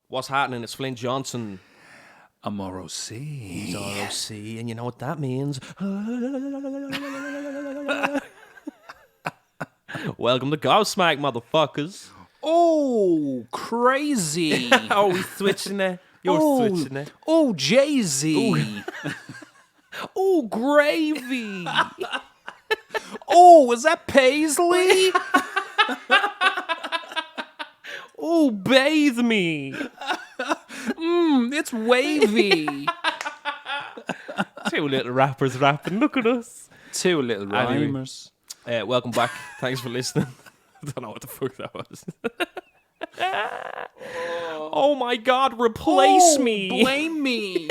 What's happening? It's Flint Johnson. I'm ROC. He's ROC, and you know what that means? Welcome to Gobsmack, motherfuckers. Oh, crazy. Oh, we switching it. You're switching it. Oh, Jay-Z. Oh, gravy. Oh, was that Paisley? Oh, bathe me. It's wavy. Two little rappers rapping. Look at us. Two little rhymers. Welcome back. Thanks for listening. I don't know what the fuck that was. Oh my God, replace me. Blame me.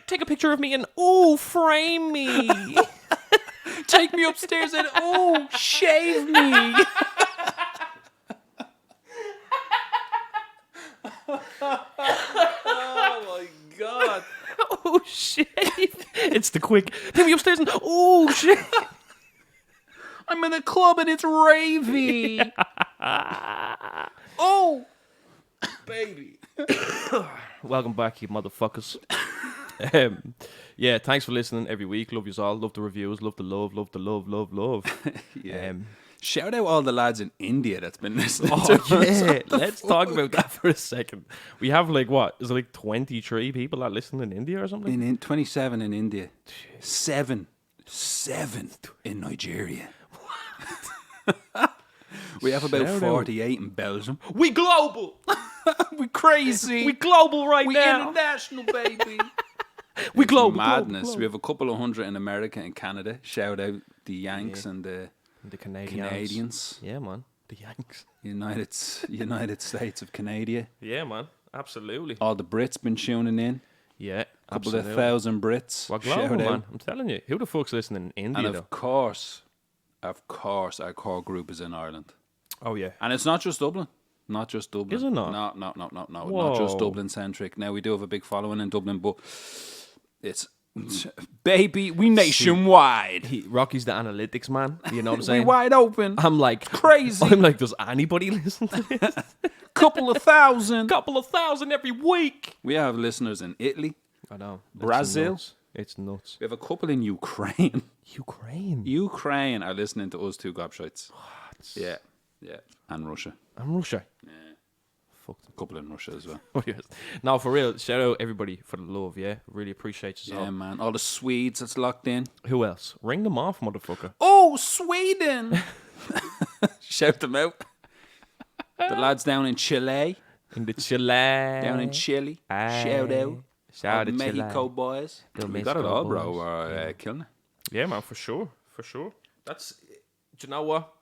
Take a picture of me and, frame me. Take me upstairs and, shave me. Oh my God. Oh, shit. It's the quick. Take me upstairs and, shit. I'm in a club and it's ravey. Oh, baby. Welcome back, you motherfuckers. Thanks for listening every week. Love yous all. Love the reviews. Love the love. Love the love. Love, love. Yeah. Shout out all the lads in India that's been listening to us. Yeah. Let's talk about that for a second. We have is it 23 people that listen in India or something? In 27 in India. Seven in Nigeria. We have about Shout 48 in Belgium. We global. We crazy. We global right We now. international, baby. We global. Madness. Global. We have a couple of hundred in America and Canada. Shout out the Yanks and the Canadians. Yeah, man. The Yanks. United States of Canada. Yeah, man. Absolutely. All the Brits been tuning in. Yeah, A couple absolutely. of thousand Brits. Well, global, Shout out. man. I'm telling you. Who the fuck's listening in India, And though? of course, our core group is in Ireland. Oh, yeah. And it's not just Dublin. Not just Dublin. Is it not? No. Whoa. Not just Dublin centric. Now, we do have a big following in Dublin, but it's baby, we nationwide. Rocky's the analytics man. You know what I'm We saying? wide open. I'm like, Crazy. I'm like, does anybody listen to this? Couple of thousand. Couple of thousand every week. We have listeners in Italy. I know. Brazil. It's nuts. We have a couple in Ukraine. Ukraine are listening to us two gobshites. Yeah. And Russia. And Russia. Yeah. Fuck them. A couple in Russia as well. No, for real. Shout out everybody for the love, yeah? Really appreciate you all. Yeah, man. All the Swedes that's locked in. Who else? Ring them off, motherfucker. Oh, Sweden! Shout them out. The lads down in Chile. In the Chile. Down in Chile. Aye. Shout out. Shout All out to Mexico Chile. boys. The We got it Mexico all, bro. boys. We're killing it. Yeah, man, for sure. That's, do you know what?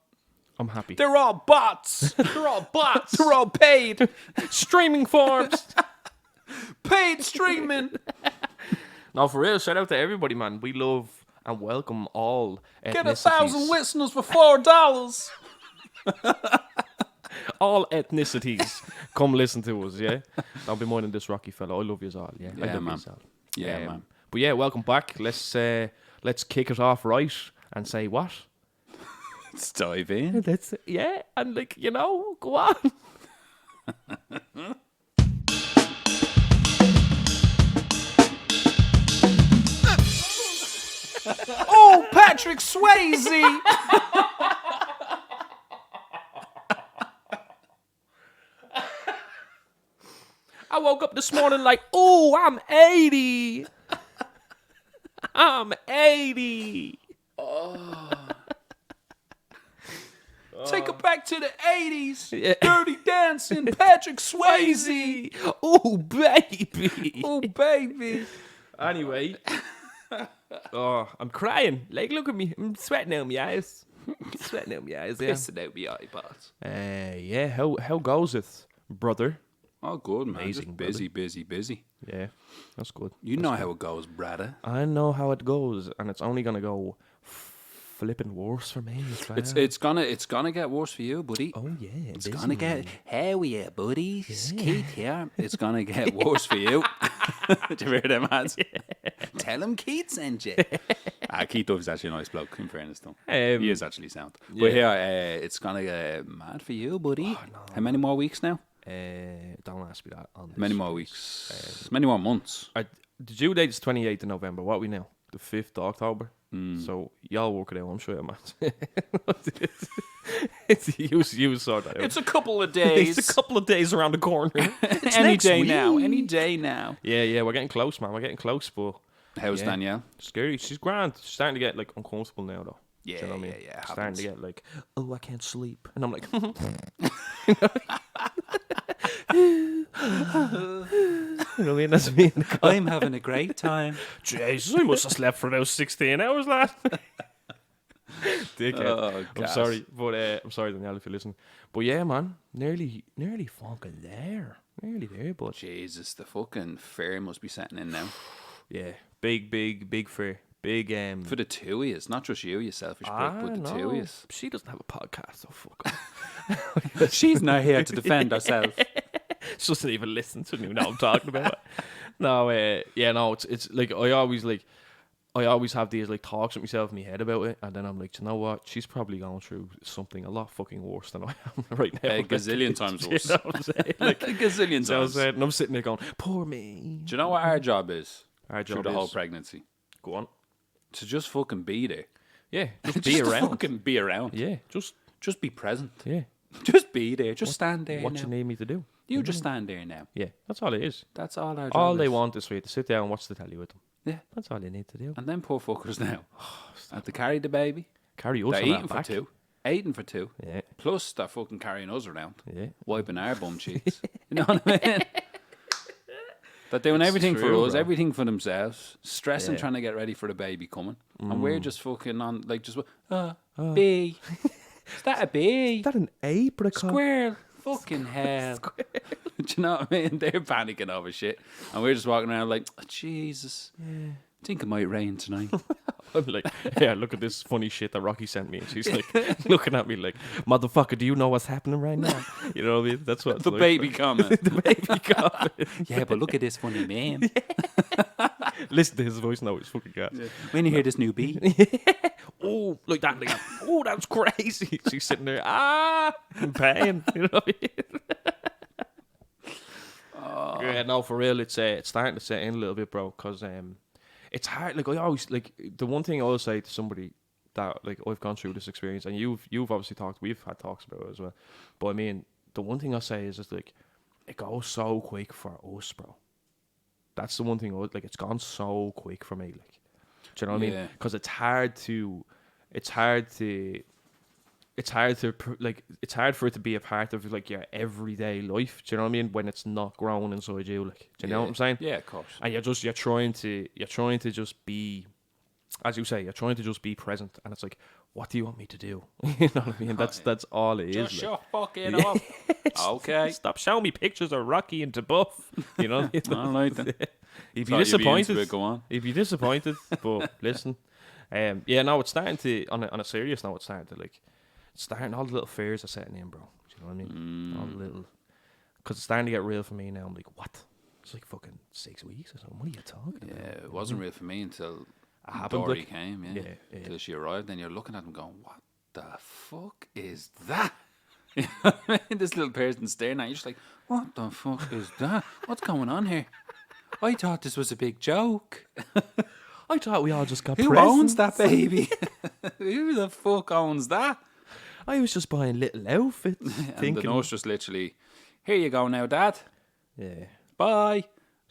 I'm happy. They're all bots. They're all bots. They're all paid. Streaming forms. Paid streaming. No, for real, shout out to everybody, man. We love and welcome all ethnicities. Get 1,000 listeners for $4. All ethnicities. Come listen to us, yeah? Don't be more than this Rocky fella. I love you all, yeah? I Yeah, love man. yous all. Yeah, man. But yeah, welcome back. Let's kick it off right and say what? Let's dive in. And go on. Oh, Patrick Swayze. I woke up this morning like, I'm 80. I'm 80. Take it back to the 80s. Yeah. Dirty Dancing, Patrick Swayze. Oh, baby. Oh, baby. Anyway. I'm crying. Like, look at me. I'm sweating out my eyes. Yeah. Pissing out my eyeballs. Yeah, how goes it, brother? Oh, good, man. Amazing, Just busy. Yeah, that's good. You know how it goes, brother. I know how it goes, and it's only gonna go flipping worse for me. It's gonna get worse for you, buddy. Oh yeah, It's gonna get. How are you, buddy? Keith here. It's gonna get worse for you. Did you hear them ads? Tell him Keith sent you. Keith Duff's actually a nice bloke, in fairness, though. He is actually sound. But it's going to get mad for you, buddy. Oh, no. How many more weeks now? Don't ask me that. Many more weeks. Many more months. The due date is 28th of November. What are we now? The 5th of October. So y'all work it out, I'm sure, man. you sort that out. It's a couple of days. It's a couple of days around the corner. Any day now. Yeah, we're getting close, man. We're getting close, but... How's Danielle? Scary. She's grand. She's starting to get, like, uncomfortable now, though. Yeah, do you know what I mean? yeah. Starting to get, like, oh, I can't sleep. And I'm like... You know what I mean? That's me. I'm having a great time. Jesus, I must have slept for about 16 hours last night. Dickhead. Oh, I'm sorry, but I'm sorry, Danielle, if you're listening. But yeah, man, nearly fucking there. Nearly there, but Jesus, the fucking fear must be setting in now. Yeah, big fear. Big for the two of us, not just you selfish prick, but the two of us. She doesn't have a podcast, so fuck off. She's not here to defend herself. She doesn't even listen to me. Now I'm talking about it. No, it's like I always have these like talks with myself in my head about it, and then I'm like, you know what? She's probably going through something a lot fucking worse than I am right now. A gazillion times worse. You know what I'm saying? Like, a gazillion times. And I'm sitting there going, poor me. Do you know what our job is? Our job through the whole pregnancy. Go on. To just fucking be there. Yeah, just be around. Fucking be around. Yeah, just be present. Yeah, just be there. Just stand there. What now. you need me to do? You just stand there now. Yeah, that's all it is. That's all our job all is. they want is for you to sit down and watch the telly with them. Yeah, that's all you need to do. And then poor fuckers now have to carry the baby. Carry us. They're on eating back. for two. Eating for two. Yeah. Plus they're fucking carrying us around. Yeah. Wiping our bum cheeks. You know what I mean? They're doing everything for us, everything for themselves, stressing, trying to get ready for the baby coming. And we're just fucking on, like, just, bee. Is that a bee? Is that an apricot? Squirrel. Fucking hell. Do you know what I mean? They're panicking over shit. And we're just walking around like, oh, Jesus. Yeah. I think it might rain tonight. I'm like, yeah, look at this funny shit that Rocky sent me. And she's like, looking at me like, motherfucker, do you know what's happening right now? You know what I mean? That's what the like, baby comment. The baby comment. Yeah, but look at this funny man. Listen to his voice now. It's fucking gas. Yeah. When you hear this new beat. Oh, like that. Like, oh, that's crazy. She's sitting there, in pain. You know what I mean? Yeah, no, for real, it's starting to set in a little bit, bro, because it's hard. Like, I always, like, the one thing I always say to somebody that, like, I've gone through this experience, and you've obviously we've had talks about it as well, but I mean, the one thing I say is just, like, it goes so quick for us, bro. That's the one thing, like, it's gone so quick for me, like, do you know what I mean? Because it's hard for it to be a part of, like, your everyday life. Do you know what I mean? When it's not growing inside you, like, do you know what I'm saying? Yeah, of course. And you're trying to just be, as you say, you're trying to just be present. And it's like, what do you want me to do? You know what I mean? That's all it is. Just shut fucking up. Okay. Stop showing me pictures of Rocky and DeBuff. You know? All right then. If you're disappointed, go on. If you're disappointed, but listen, no, it's starting to on a serious note. It's starting to all the little fears are setting in, bro. Do you know what I mean? All the little, because it's starting to get real for me now. I'm like, what? It's like fucking 6 weeks or something. What are you talking about? Yeah, it wasn't real for me until happened, Dory like, came. Yeah, until she arrived. Then you're looking at them going, what the fuck is that? You know what I mean? This little person staring at you, just like, what the fuck is that? What's going on here? I thought this was a big joke. I thought we all just got Who presents. owns that baby? Who the fuck owns that? I was just buying little outfits. And the nurse just literally, here you go now, Dad. Yeah. Bye.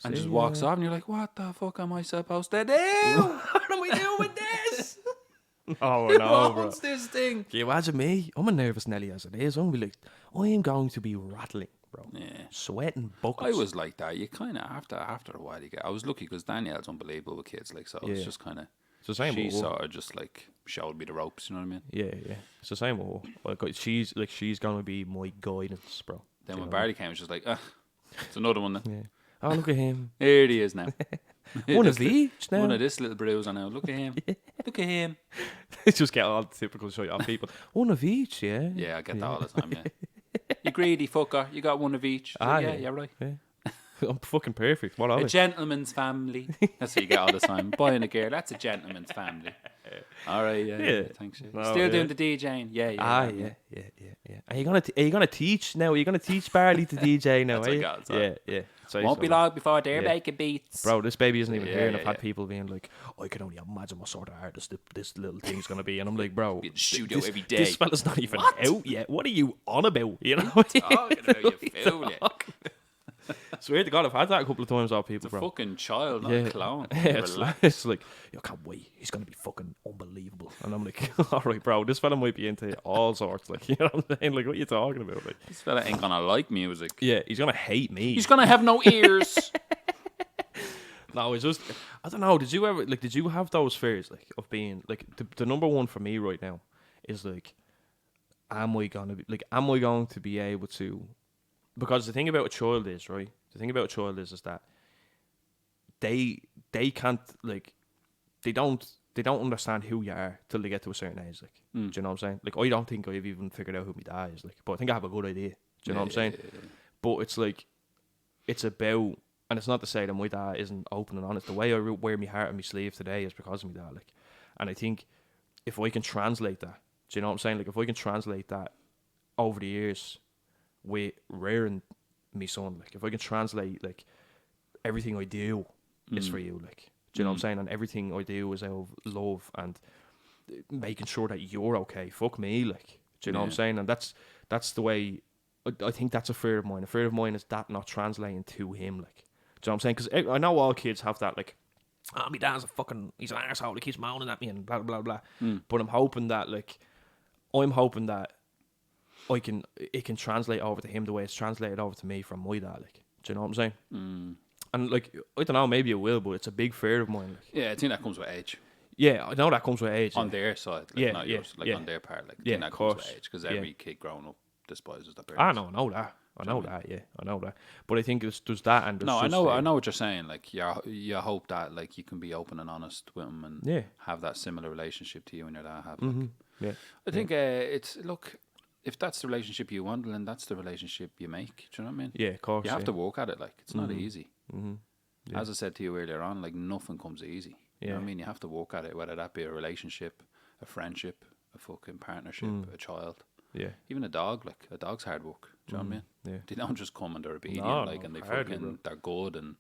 And just walks off, and you're like, what the fuck am I supposed to do? What am we doing with this? Oh, Who no, bro. owns this thing? Can you imagine me? I'm a nervous Nelly as it is. I'm going to be like, I am going to be rattling, bro. Yeah. Sweating buckets. I was like that. You kind of, after a while, I was lucky because Danielle's unbelievable with kids, like, so it's just kind of, she sort of just, like, showed me the ropes, you know what I mean? Yeah. It's the same with her. Like, she's going to be my guidance, bro. Then when Barry came, it was just like, it's another one then. Yeah. Oh, look at him. Here he is now. One of each now. One of this little bruiser now. Look at him. Look at him. Just get all the typical show off people. One of each, yeah. Yeah, I get that all the time, yeah. You greedy fucker. You got one of each. Yeah, right. Yeah. I'm fucking perfect. What are A they? gentleman's family. That's what you get all the time. Buying a girl, that's a gentleman's family. All right, yeah. Thanks. Yeah. No, Still doing the DJing? Yeah. Are you gonna teach now? Are you gonna teach Barley to DJ now? That's what God said. Yeah. So Won't be long before they're making beats. Bro, this baby isn't even here, and I've had people being like, I can only imagine what sort of artist this little thing's gonna be, and I'm like, bro, in the studio every day. This fella's not even out yet. What are you on about? You know? Talking about you fool it. Swear to God, I've had that a couple of times off people, It's a bro. fucking child, not a clown. It's like, you can't wait. He's gonna be fucking unbelievable, and I'm like, all right, bro. This fella might be into all sorts. Like, you know what I'm saying? Like, what are you talking about? Like, This fella ain't gonna like music. yeah, he's gonna hate me. He's gonna have no ears. No, it's just, I don't know. Did you have those fears, like, of being, like, the number one for me right now is, like, am I going to be able to, because the thing about a child is, right? The thing about a child is that they can't, like, they don't understand who you are till they get to a certain age, like, do you know what I'm saying? Like, I don't think I've even figured out who my dad is, like, but I think I have a good idea, do you know what I'm saying? Yeah. But it's like, it's about, and it's not to say that my dad isn't open and honest. The way I wear my heart on my sleeve today is because of my dad. Like, and I think if I can translate that, do you know what I'm saying? Like, if I can translate that over the years with rearing me son, like, if I can translate, like, everything I do is for you, like, do you know what I'm saying? And everything I do is out of love and making sure that you're okay. Fuck me, like, do you know what I'm saying? And that's the way. I think that's a fear of mine. A fear of mine is that not translating to him, like. Do you know what I'm saying? Because I know all kids have that, like, my dad's he's an arsehole, he keeps moaning at me and blah, blah, blah. But I'm hoping that it can translate over to him the way it's translated over to me from my dad, like. Do you know what I'm saying? And, like, I don't know, maybe it will, but it's a big fear of mine. Like. Yeah, I think that comes with age. Yeah, I know that comes with age. On their side, like, not yours, like, on their part. Like, I think that comes with age, because every kid growing up despises their parents. I know that. I know that. But I think there's that, and I know what you're saying. Like, you hope that, like, you can be open and honest with them and have that similar relationship to you and your dad have. Like. I think it's, look, if that's the relationship you want, then that's the relationship you make. Do you know what I mean? Yeah, of course. You have to work at it. Like, it's not easy. As I said to you earlier on, like, nothing comes easy. You know what I mean? You have to work at it, whether that be a relationship, a friendship, a fucking partnership, a child. Yeah. Even a dog, like, a dog's hard work. Do you know what I mean? Yeah. They don't just come and they're obedient, and they fucking, they're good and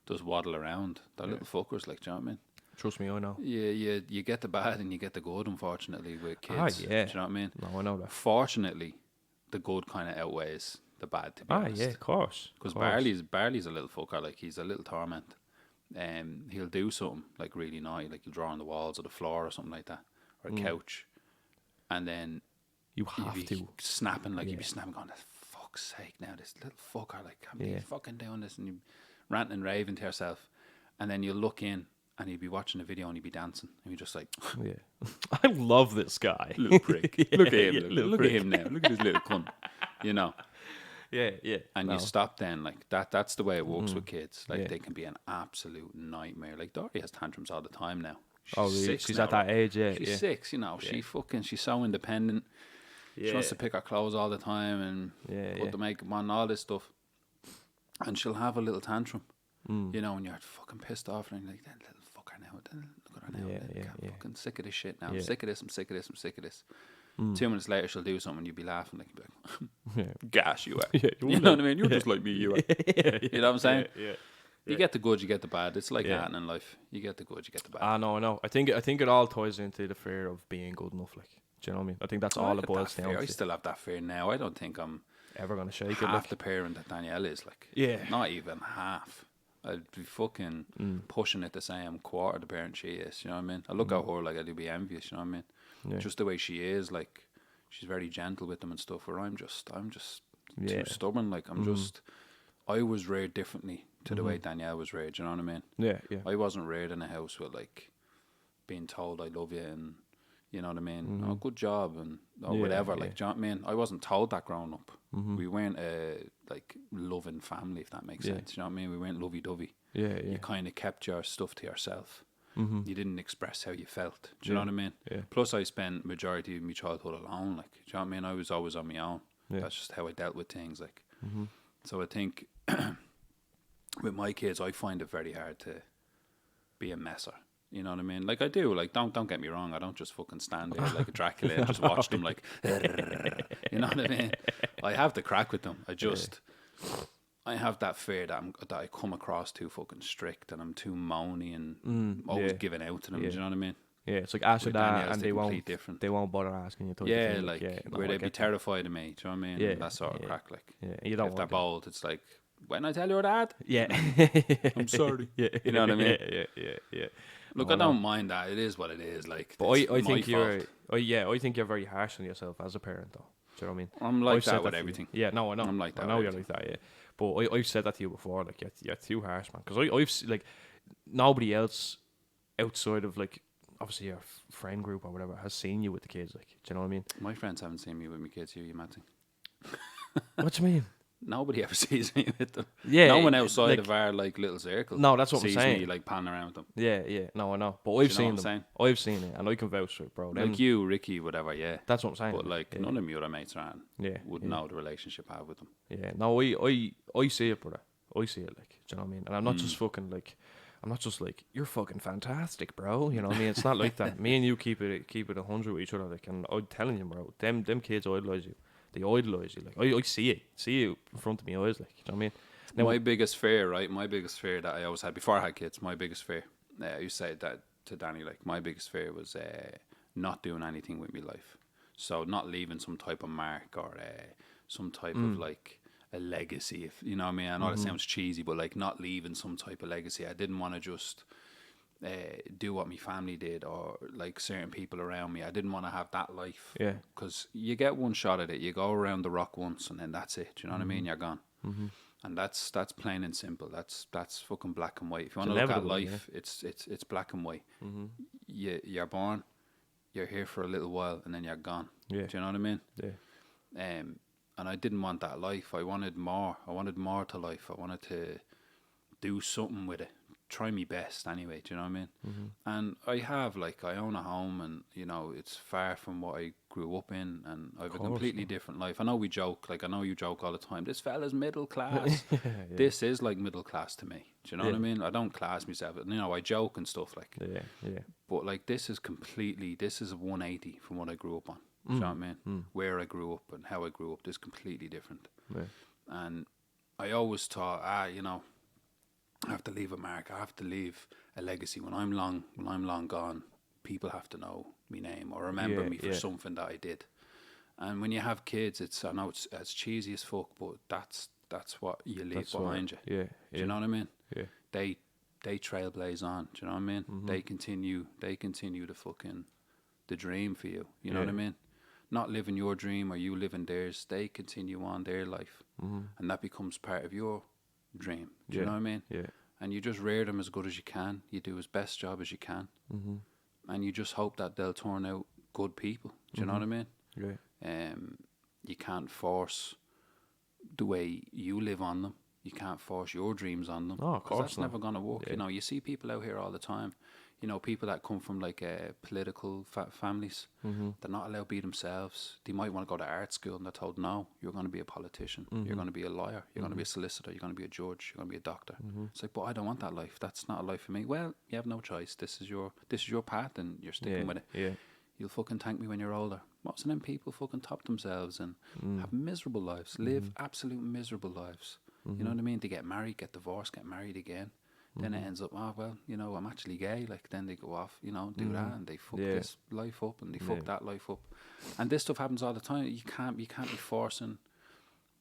just waddle around. They're little fuckers, like, do you know what I mean? Trust me, I know. Yeah, you get the bad and you get the good, unfortunately, with kids. Do you know what I mean? No, I know that. Fortunately, the good kind of outweighs the bad, to be honest. Yeah, of course. Because Barley's a little fucker, like, he's a little torment. He'll do something, like, really naughty, like, he'll draw on the walls or the floor or something like that, or a couch, and then you have to snapping, like, you'd be snapping, going, fuck's sake, now this little fucker, like, can't be fucking doing this, and you ranting and raving to yourself, and then you look in and you'd be watching a video and you'd be dancing and you're just like, I love this guy, little prick. Look at him, look at him now, look at this little cunt, you know. And you stop then, like, that's the way it works with kids. Like, they can be an absolute nightmare. Like, Dory has tantrums all the time now. She's at that age. She's 6, you know. She's so independent. She wants to pick her clothes all the time and put the makeup on, all this stuff. And she'll have a little tantrum, you know, and you're fucking pissed off and you're like, that little fucker now, look at her now. I'm fucking sick of this shit now. I'm sick of this, I'm sick of this. 2 minutes later, she'll do something, you'd be laughing, like, you'd be like, gosh, you are. You know what I mean? You're just like me, you are. You know what I'm saying? You get the good, you get the bad. It's like that in life. You get the good, you get the bad. I know. I think it all ties into the fear of being good enough, like, do you know what I mean? I think that's all it boils down to. I still have that fear now. I don't think I'm ever going to shake half it. Like, the parent that Danielle is, like. Not even half. I'd be fucking pushing it to say I'm quarter the parent she is, you know what I mean? I look at her, like, I'd be envious, you know what I mean? Just the way she is, like, she's very gentle with them and stuff, where I'm just too stubborn, like, I was reared differently to the way Danielle was reared, you know what I mean? I wasn't reared in a house with, like, being told I love you and, you know what I mean? Oh, good job and whatever, like, do you know what I mean? I wasn't told that growing up. We weren't a, like, loving family, if that makes sense, you know what I mean? We weren't lovey-dovey. You kind of kept your stuff to yourself. You didn't express how you felt. Do you know what I mean? Plus, I spent majority of my childhood alone. Like, do you know what I mean? I was always on my own. That's just how I dealt with things. Like, so I think with my kids, I find it very hard to be a messer. You know what I mean? Like I do. Like don't get me wrong. I don't just fucking stand there like a Dracula and just watch them like. You know what I mean? I have the crack with them. I have that fear that I come across too fucking strict and I'm too moany and always giving out to them. Do you know what I mean? Yeah, it's like ask you that and they won't bother asking you. Yeah, where they'd be terrified of me. Do you know what I mean? Yeah, that sort of crack. Like, you don't if want they're bold, it's like, when I tell your dad, I'm sorry. Yeah, you know what I mean? Yeah. Look, I don't mind that. It is what it is. Like, but I think I think you're very harsh on yourself as a parent, though. Do you know what I mean? I'm like that with everything. Yeah, no, I know. I'm like that. I know you're like that. Yeah, but I've said that to you before. Like, you're too harsh, man. Because I've like nobody else outside of like obviously your friend group or whatever has seen you with the kids. Like, do you know what I mean? My friends haven't seen me with my kids here. You mad thing? What do you mean? Nobody ever sees me with them. Yeah, no one outside of our like little circle. No, that's what I'm sees saying. me like panning around with them. Yeah. No, I know. But I've seen them. I've seen it, and I can vouch for it, bro. Like you, Ricky, whatever. Yeah, that's what I'm saying. But like none of my other mates around. Would know the relationship I have with them. Yeah. No, I see it, brother. I see it. Like, do you know what I mean? And I'm not just fucking like. I'm not just like, you're fucking fantastic, bro. You know what I mean? It's not like that. Me and you keep it 100 with each other. Like, and I'm telling you, bro, them kids idolize you. They idolize you. Like, I see it in front of me eyes. Like, you know what I mean? Now, my biggest fear, right? My biggest fear that I always had before I had kids. My biggest fear. I used to say that to Danny. Like, my biggest fear was not doing anything with my life. So not leaving some type of mark or some type of like a legacy. If you know what I mean. I know that sounds cheesy, but like not leaving some type of legacy. I didn't want to just do what my family did or like certain people around me. I didn't want to have that life. Yeah. Because you get one shot at it. You go around the rock once and then that's it. Do you know what I mean? You're gone. And that's plain and simple. That's fucking black and white. If you want to look at life, it's black and white. You're born, you're here for a little while, and then you're gone. Yeah. Do you know what I mean? Yeah. And I didn't want that life. I wanted more. I wanted more to life. I wanted to do something with it. Try my best anyway. Do you know what I mean? And I own a home, and you know it's far from what I grew up in, and I have a completely different life. I know we joke, like I know you joke all the time. This fella's middle class. Yeah. This is like middle class to me. Do you know what I mean? I don't class myself. You know, I joke and stuff like. Yeah. But like this is a 180 from what I grew up on. Do you know what I mean? Where I grew up and how I grew up, this is completely different. Yeah. And I always thought, you know, I have to leave a mark. I have to leave a legacy. When I'm long gone, people have to know my name or remember me for something that I did. And when you have kids, I know it's cheesy as fuck, but that's what you leave behind you. Yeah. Do you know what I mean? Yeah. They trailblaze on. Do you know what I mean? They continue the dream for you. You know what I mean? Not living your dream or you living theirs. They continue on their life, and that becomes part of your dream. Do you know what I mean? Yeah. And you just rear them as good as you can. You do as best job as you can, and you just hope that they'll turn out good people. Do you know what I mean? Yeah. You can't force the way you live on them. You can't force your dreams on them. Oh, of course that's never going to work. You know, you see people out here all the time. You know, people that come from like political families, they're not allowed to be themselves. They might want to go to art school and they're told, no, you're going to be a politician. You're going to be a lawyer. You're going to be a solicitor. You're going to be a judge. You're going to be a doctor. It's like, but I don't want that life. That's not a life for me. Well, you have no choice. This is your path and you're sticking with it. Yeah. You'll fucking thank me when you're older. Most of them people fucking top themselves and have miserable lives, live absolute miserable lives. You know what I mean? They get married, get divorced, get married again. Then it ends up, well, you know, I'm actually gay. Like, then they go off, you know, do that, and they fuck this life up, and they fuck that life up. And this stuff happens all the time. You can't be forcing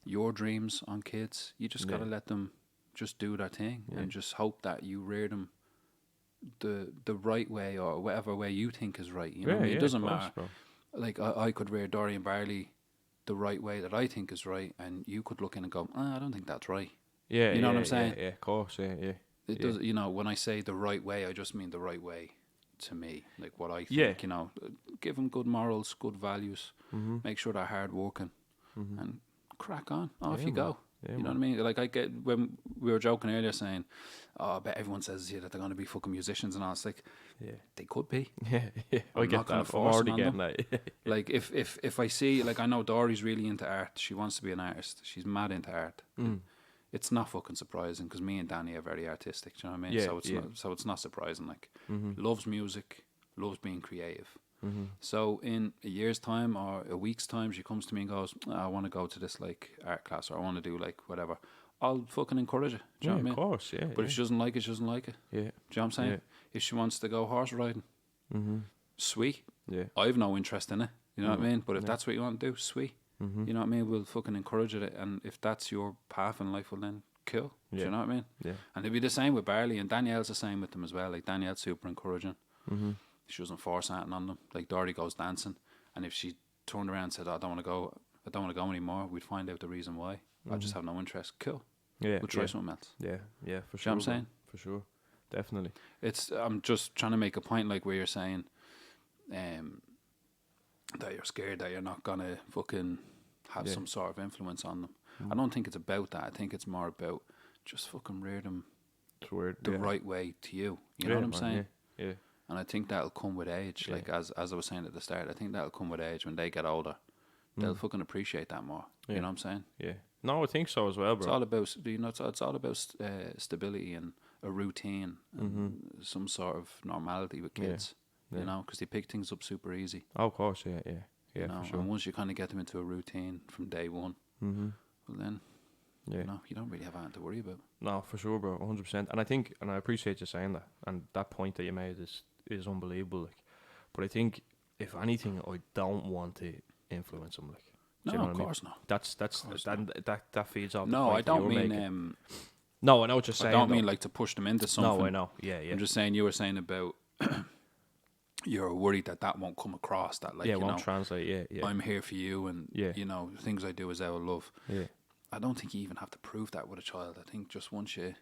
your dreams on kids. You just gotta let them just do their thing and just hope that you rear them the right way or whatever way you think is right. You know what I mean? It doesn't matter. Bro. Like, I could rear Dorian Barley the right way that I think is right, and you could look in and go, I don't think that's right. Yeah, you know what I'm saying? Yeah, of course, yeah. It does, you know, when I say the right way, I just mean the right way to me. Like what I think, you know, give them good morals, good values, make sure they're hard working, and crack on. Off you go. Yeah, you know what I mean? Like I get, when we were joking earlier saying, I bet everyone says here that they're going to be fucking musicians and all. It's like, they could be. Yeah. I'm not going to force them on them. Like if I see, like I know Dory's really into art. She wants to be an artist. She's mad into art. it's not fucking surprising because me and Danny are very artistic. Do you know what I mean? Yeah, So it's not surprising. Like, Mm-hmm. loves music, loves being creative. Mm-hmm. So in a year's time or a week's time, she comes to me and goes, I want to go to this like art class, or I want to do like whatever. I'll fucking encourage it. Do you know what I mean? Of course, yeah. But if she doesn't like it, she doesn't like it. Yeah. Do you know what I'm saying? Yeah. If she wants to go horse riding, Mm-hmm. sweet. Yeah. I've no interest in it. You know what I mean? But if Yeah. that's what you want to do, sweet. Mm-hmm. You know what I mean? We'll fucking encourage it. And if that's your path in life, well then cool. Do Yeah. you know what I mean? Yeah. And it'll be the same with Barley, and Danielle's the same with them as well. Like, Danielle's super encouraging. Mm-hmm. She doesn't force anything on them. Like, Dory goes dancing, and if she turned around and said, I don't want to go anymore, we'd find out the reason why. I just have no interest. Cool. Yeah. We'll try something else. Yeah. Yeah. For Do sure. you know what I'm saying? For sure. Definitely. I'm just trying to make a point, like where you're saying that you're scared that you're not gonna fucking have some sort of influence on them. I don't think it's about that. I think it's more about just fucking rear them It's weird. the right way to you. You know what I'm saying? Yeah. And I think that'll come with age. Like, as I was saying at the start, I think that'll come with age. When they get older, they'll fucking appreciate that more. You know what I'm saying? Yeah. No, I think so as well, bro. It's all about, it's all about stability and a routine and some sort of normality with kids. You know, because they pick things up super easy. Oh, of course, yeah. Yeah, you know? for sure. And once you kind of get them into a routine from day one, well then, you know, you don't really have anything to worry about. No, for sure, bro, 100%. And I think, and I appreciate you saying that, and that point that you made is unbelievable. Like, but I think, if anything, I don't want to influence them. Like, do you know what I mean? Course not. That feeds off. No, the I point don't that you're mean. making. No, I know what you're saying. I don't though. mean like to push them into something. No, I know. Yeah. I'm just saying, you were saying about you're worried that won't come across. That, like, Yeah, it you won't know, translate. Yeah. I'm here for you, and you know, things I do is out of love. Yeah. I don't think you even have to prove that with a child. I think just once you're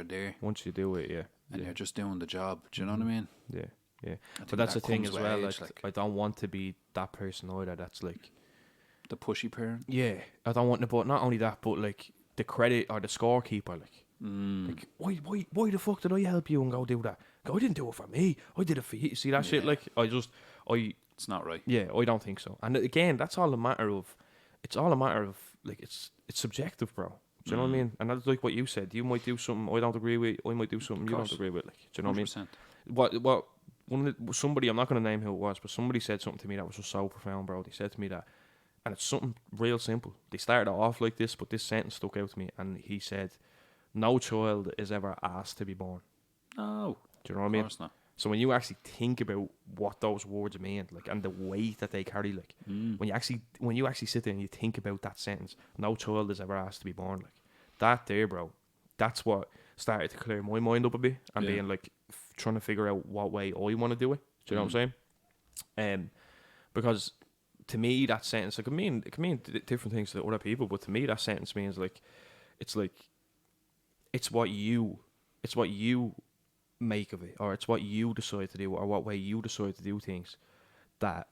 there, Once you do it, yeah. and you're just doing the job. Do you know what I mean? Yeah. I But think that's that the thing comes as with well. age, Like, I don't want to be that person either. That's like, the pushy parent. yeah, I don't want to. But not only that, but like the credit or the scorekeeper. Like, why the fuck did I help you and go do that? I didn't do it for me. I did it for you. See that shit? Like, It's not right. Yeah, I don't think so. And again, that's all a matter of. It's all a matter of, like, it's subjective, bro. Do you know what I mean? And that's like what you said. You might do something I don't agree with. I might do something you don't agree with. Like, do you know what I mean? 100%. What somebody, I'm not going to name who it was, but somebody said something to me that was just so profound, bro. They said to me that, and it's something real simple. They started off like this, but this sentence stuck out to me, and he said, "No child is ever asked to be born." No. Do you know what I mean? Of course not. So when you actually think about what those words mean, like, and the weight that they carry, like, when you actually sit there and you think about that sentence, "No child is ever asked to be born," like, that there, bro, that's what started to clear my mind up a bit, and being like, trying to figure out what way I want to do it. Do you know what I'm saying? Because to me, that sentence, like, it can mean different things to other people, but to me, that sentence means like, it's what you make of it, or it's what you decide to do, or what way you decide to do things. That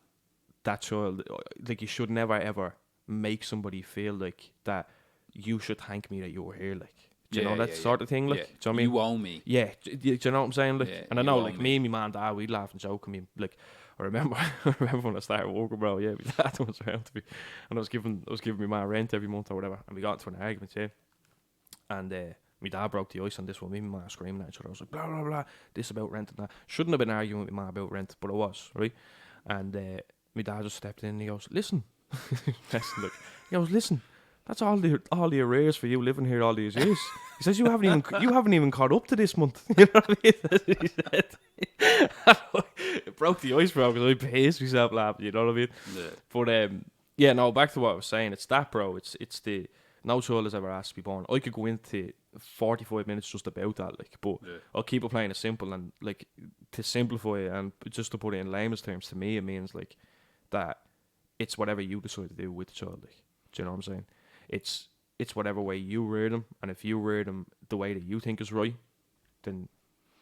child, like, you should never ever make somebody feel like that you should thank me that you were here, like, do you know that sort of thing, like, do you know what I mean? You owe me. Yeah, do you know what I'm saying? Like, and I know, like, me and my man and dad, we'd laugh and joke. I mean, like, I remember when I started working, bro. Yeah, my dad was around to me, and I was giving my man rent every month or whatever, and we got into an argument, and my dad broke the ice on this one. Me and my man screaming at each other. I was like, blah blah blah, this about rent and that. Shouldn't have been arguing with my man about rent, but I was, right? And my dad just stepped in and he goes, "Listen," he goes, "Listen. That's all the arrears for you living here all these years." He says, you haven't even caught up to this month. You know what I mean? That's what he said. It broke the ice, bro, because I paced myself laughing. You know what I mean? Yeah. But no. Back to what I was saying. It's that, bro. It's the no child has ever asked to be born. I could go into 45 minutes just about that, like, but I'll keep it playing it simple, and, like, to simplify it and just to put it in layman's terms, to me it means, like, that it's whatever you decide to do with the child. Like, do you know what I'm saying? It's whatever way you rear them, and if you rear them the way that you think is right, then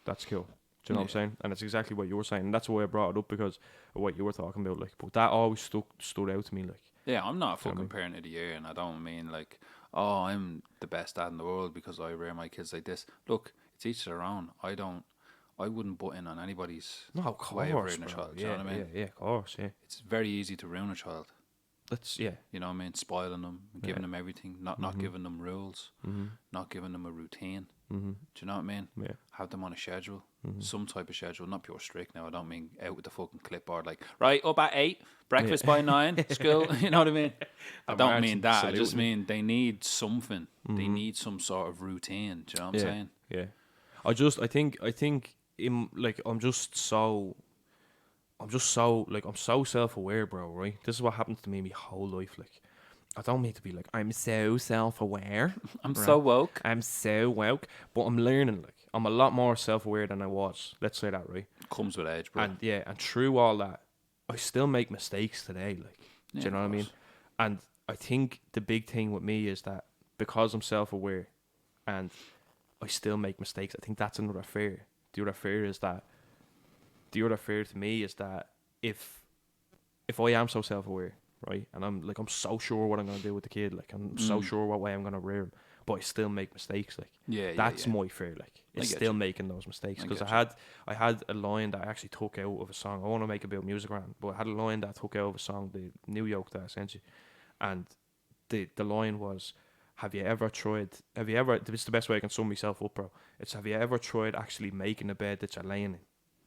that's cool. Do you know what I'm saying? And it's exactly what you were saying, and that's why I brought it up, because of what you were talking about. Like, but that always stood out to me. Like, yeah, I'm not a fucking parent of the year, and I don't mean like, oh, I'm the best dad in the world because I rear my kids like this. Look, it's each their own. I wouldn't butt in on anybody's way of rearing a child. Do you know what I mean? Yeah, of course, yeah. It's very easy to ruin a child. That's yeah. You know what I mean? Spoiling them, giving them everything, not giving them rules, not giving them a routine. Do you know what I mean? Yeah. Have them on a schedule, some type of schedule, not pure strict. Now I don't mean out with the fucking clipboard like right up at 8, breakfast by 9, school. You know what I mean? I don't mean that. I just mean they need something. They need some sort of routine. Do you know what I'm saying? Yeah. I think I'm so self-aware, bro, right? This is what happens to me my whole life. Like, I don't mean to be like, I'm so self-aware. I'm right? So woke. I'm so woke. But I'm learning, like, I'm a lot more self-aware than I was. Let's say that, right? Comes with age, bro. And through all that, I still make mistakes today, like, do you know what I mean? And I think the big thing with me is that because I'm self-aware and I still make mistakes, I think that's another fear. The other fear to me is that if I am so self-aware, right, and I'm so sure what I'm gonna do with the kid, like I'm so sure what way I'm gonna rear him, but I still make mistakes, like that's my fear, like it's still making those mistakes. Because I had a line that I actually took out of a song. I want to make a bit of music around, but I had a line that I took out of a song, the New York that I sent you, and the line was, have you ever this is the best way I can sum myself up, bro. It's, have you ever tried actually making a bed that you're laying in?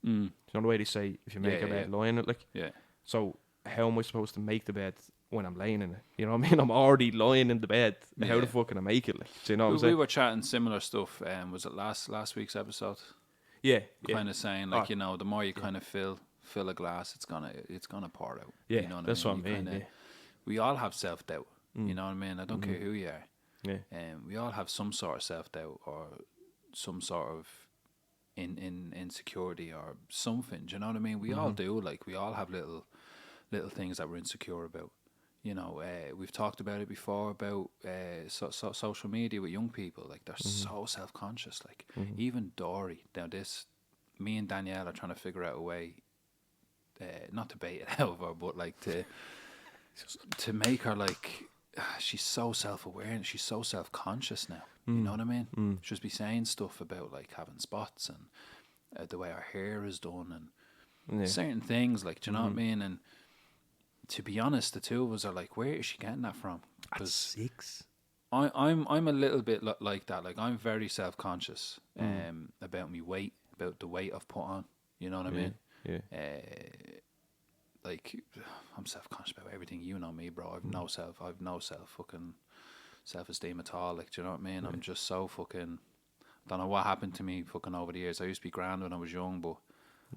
You know the way they say, if you make a bed, lie in it, like? Yeah. So how am I supposed to make the bed when I'm laying in it? You know what I mean? I'm already lying in the bed. How the fuck can I make it? Like, do you know what I'm saying? We were chatting similar stuff. Was it last week's episode? Yeah. Kind of saying, like, you know, the more you kind of fill a glass, it's gonna pour out. Yeah, you know what that's I mean? What I mean. We all have self-doubt. You know what I mean? I don't care who you are. Yeah. We all have some sort of self-doubt or some sort of in insecurity or something. Do you know what I mean? We all do. Like, we all have little things that we're insecure about. You know, we've talked about it before about social media with young people. Like, they're so self-conscious. Like, even Dory. Now, me and Danielle are trying to figure out a way, not to bait it out of her, but like to make her like, she's so self-aware and she's so self-conscious now. You know what I mean? She'll just be saying stuff about like having spots and the way her hair is done and certain things. Like, do you know what I mean? And to be honest, the two of us are like, where is she getting that from? At 6. I'm a little bit like that. Like, I'm very self-conscious about me weight, about the weight I've put on. You know what I mean? Yeah. Like, I'm self-conscious about everything. You know me, bro. I've no fucking self-esteem at all. Like, do you know what I mean? I'm just so fucking, don't know what happened to me fucking over the years. I used to be grand when I was young, but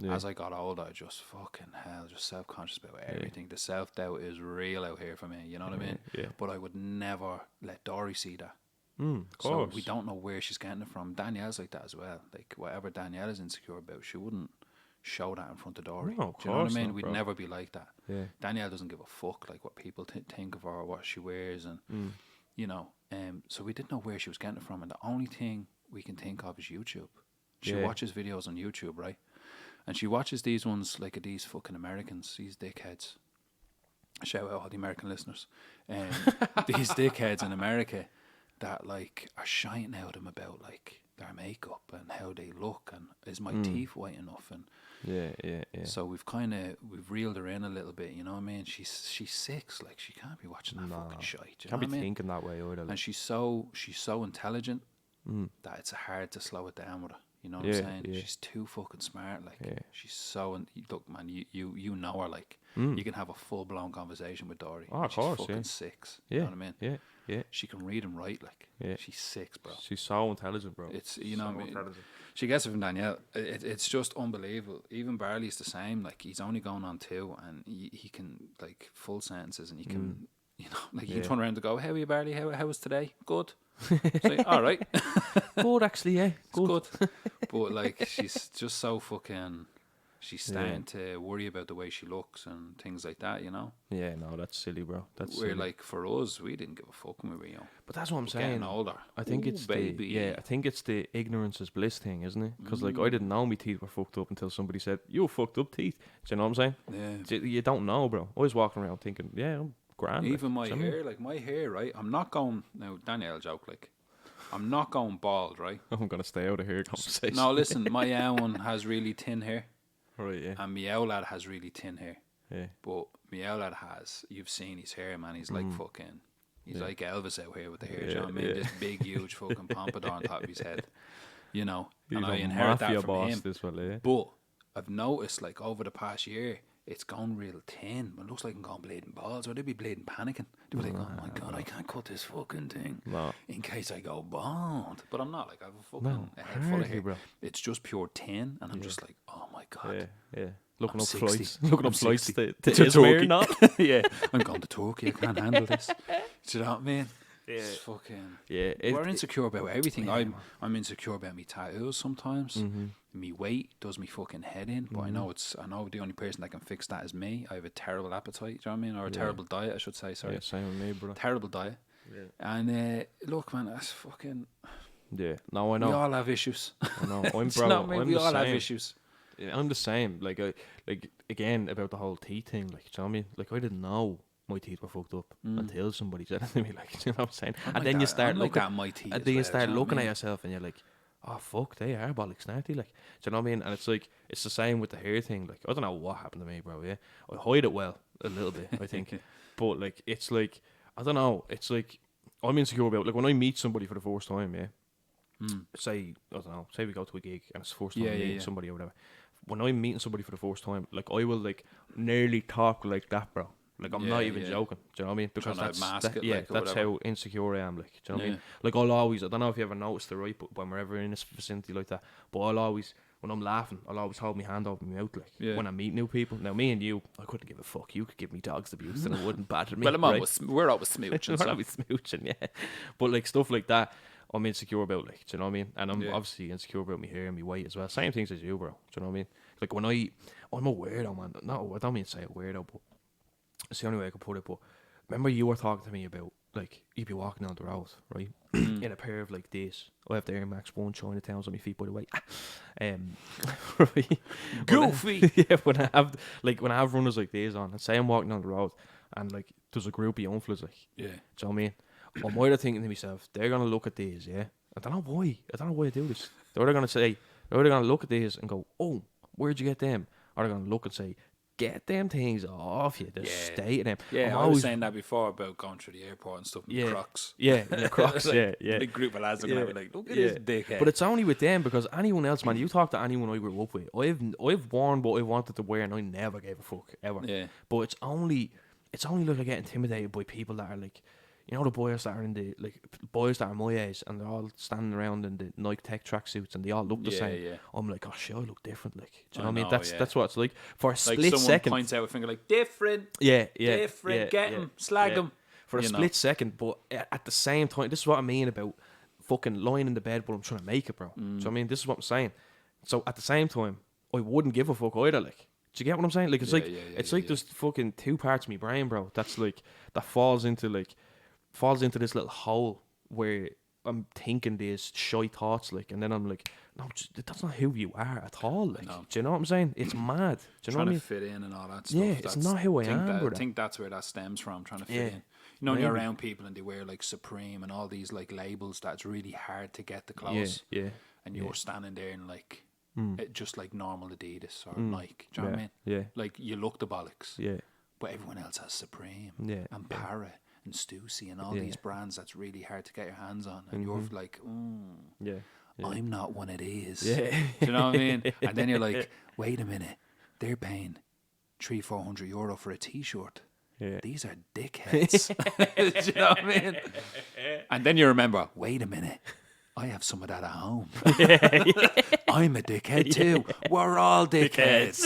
as I got older, I just fucking just self-conscious about everything. The self-doubt is real out here for me. You know what I mean? Yeah. But I would never let Dory see that. Of course. So we don't know where she's getting it from. Danielle's like that as well. Like, whatever Danielle is insecure about, she wouldn't show that in front of Dory. No, do you know what I mean? Not, We'd never be like that. Yeah. Danielle doesn't give a fuck like what people think of her or what she wears, and you know. So we didn't know where she was getting it from, and the only thing we can think of is YouTube. She watches videos on YouTube, right? And she watches these ones like these fucking Americans, these dickheads. Shout out all the American listeners. These dickheads in America that like are shining out them about like their makeup and how they look and is my teeth white enough, and yeah. So we've reeled her in a little bit, you know what I mean? She's 6, like she can't be watching that fucking shite. You can't be know what I mean? thinking that way either. Like. And she's so intelligent that it's hard to slow it down with her. You know what I'm saying? Yeah. She's too fucking smart. Like she's so. Look, man, you know her. Like you can have a full blown conversation with Dory. Oh, of she's course, fucking 6. Yeah, you know what I mean? Yeah. She can read and write. Like she's 6, bro. She's so intelligent, bro. It's you know what I mean. She gets it from Danielle. It's just unbelievable. Even Barley's the same. Like he's only going on 2, and he can like full sentences, and he can you know like he turn around and go, "How are you, Barley? How was today? Good." So, all right. Good, actually, yeah. Good. But like she's just so fucking. She's starting to worry about the way she looks and things like that, you know. Yeah, no, that's silly, bro. That's silly. Like for us, we didn't give a fuck when we were young. But that's what I'm saying. Getting older, I think it's baby. I think it's the ignorance is bliss thing, isn't it? Because like I didn't know my teeth were fucked up until somebody said, "You fucked up teeth." Do you know what I'm saying? Yeah. You don't know, bro. I was walking around thinking, "Yeah, I'm grand." Even like, my hair, right? I'm not going now. Danielle joke like. I'm not going bald, right? I'm gonna stay out of here conversation. No, listen, my own has really thin hair. Right, yeah. And my old lad has really thin hair. Yeah. But my lad has, you've seen his hair, man. He's like fucking, he's like Elvis out here with the hair. Do you know what I mean? This big, huge fucking pompadour on top of his head. You know, He's and I a inherit that mafia from boss, him. this fella, yeah. But I've noticed, like, over the past year, it's gone real thin. It looks like I'm going bleeding balls, or they'd be bleeding panicking. They'd be like, oh my God, I can't cut this fucking thing in case I go bald. But I'm not, like, I have a fucking head full of hair. Bro. It's just pure tin, and I'm just like, oh my God. Yeah. Looking I'm up 60. flights. Looking I'm up flights 60. to To Izmir, Turkey. not? Yeah, I'm going to Turkey. I can't handle this. Do you know what I mean? Yeah. It's fucking. Yeah. We're insecure about everything. I'm insecure about me tattoos sometimes. Me weight does me fucking head in. But I know the only person that can fix that is me. I have a terrible appetite. Do you know what I mean? Or a terrible diet, I should say. Sorry. Yeah, same with me, bro. Terrible diet. Yeah. And look, man, that's fucking. Yeah. No, I know. We all have issues. I know. I'm It's bro. not me. I'm We the all have same. issues. Yeah, I'm the same. Like again about the whole teeth thing. Like, do you know what I mean? Like, I didn't know my teeth were fucked up until somebody said it to me. Like, you know what I'm saying? I'm And like then you that. start I'm like looking. that in my teeth And as then you well, start do you know what looking I at mean? yourself, and you're like, oh fuck, they are bollocks snarty. Like, do you know what I mean? And it's like it's the same with the hair thing. Like, I don't know what happened to me, bro. Yeah, I hide it well a little bit, I think. But like, it's like I don't know. It's like I'm insecure about. Like when I meet somebody for the first time, yeah. Say I don't know. Say we go to a gig and it's the first time meeting somebody or whatever. When I'm meeting somebody for the first time, like I will like nearly talk like that, bro. Like I'm not even joking. Do you know what I mean? Because Trying to that's mask it, like, or that's whatever. how insecure I am. Like, do you know what I mean? Yeah. Like I'll always, I don't know if you ever noticed it, right? But when we're ever in this vicinity like that, but I'll always, when I'm laughing, I'll always hold my hand over my mouth, like when I meet new people. Now me and you, I couldn't give a fuck. You could give me dogs abuse and it wouldn't bother me. Well, right? we're always smooching. We're So. always smooching, yeah. But like stuff like that, I'm insecure about. Like, do you know what I mean? And I'm Yeah. obviously insecure about my hair and my weight as well. Same things as you, bro. Do you know what I mean? Like when I'm a weirdo, man. No, I don't mean to say a weirdo, but it's the only way I could put it. But remember you were talking to me about, like, you'd be walking down the road, right? In a pair of like this. I have the Air Max 1 Chinatowns on my feet, by the way. Right? Goofy. Yeah, when I have runners like these on, and say I'm walking down the road and like there's a group of young fellas, like, Yeah. do you know what I mean? I'm either thinking to myself, they're gonna look at these, yeah. I don't know why I do this. They're either gonna look at these and go, oh, where'd you get them? Or they're gonna look and say, get them things off you. The state of them. Yeah, I was saying that before about going through the airport and stuff in Crocs. Yeah, in the Crocs. Like, yeah. Big group of lads are gonna be like, look at this dickhead. But it's only with them, because anyone else, man, you talk to anyone I grew up with, I've worn what I wanted to wear and I never gave a fuck ever. Yeah. But it's only like I get intimidated by people that are like, you know, the boys that are in the, like, boys that are my age and they're all standing around in the Nike Tech tracksuits and they all look the same. Yeah. I'm like, oh shit, I look different. Like, do you know I what I mean? know, That's what it's like. For a like split someone second. points out a finger like, different. Yeah. Different. Get him. Slag him. For a split second, but at the same time, this is what I mean about fucking lying in the bed, but I'm trying to make it, bro. So I mean, this is what I'm saying. So at the same time, I wouldn't give a fuck either. Like, do you get what I'm saying? Like, it's it's like there's fucking two parts of my brain, bro. That's like that falls into this little hole where I'm thinking these shy thoughts, like, and then I'm like, no, that's not who you are at all. Like, do you know what I'm saying? It's mad. Do you know what I mean? Trying to fit in and all that stuff. Yeah, it's not who I am, brother. I think that's where that stems from, trying to fit in. You know, when you're around people and they wear like Supreme and all these like labels, that's really hard to get the clothes. Yeah. And you're standing there in like, just like normal Adidas or Nike. Do you know what I mean? Yeah. Like, you look the bollocks. Yeah. But everyone else has Supreme and Para and Stussy and all these brands that's really hard to get your hands on. And you're like, I'm not one of these. Yeah. Do you know what I mean? And then you're like, wait a minute, they're paying €300-400 for a t-shirt. Yeah. These are dickheads. Do you know what I mean? And then you remember, wait a minute, I have some of that at home. I'm a dickhead too. We're all dickheads.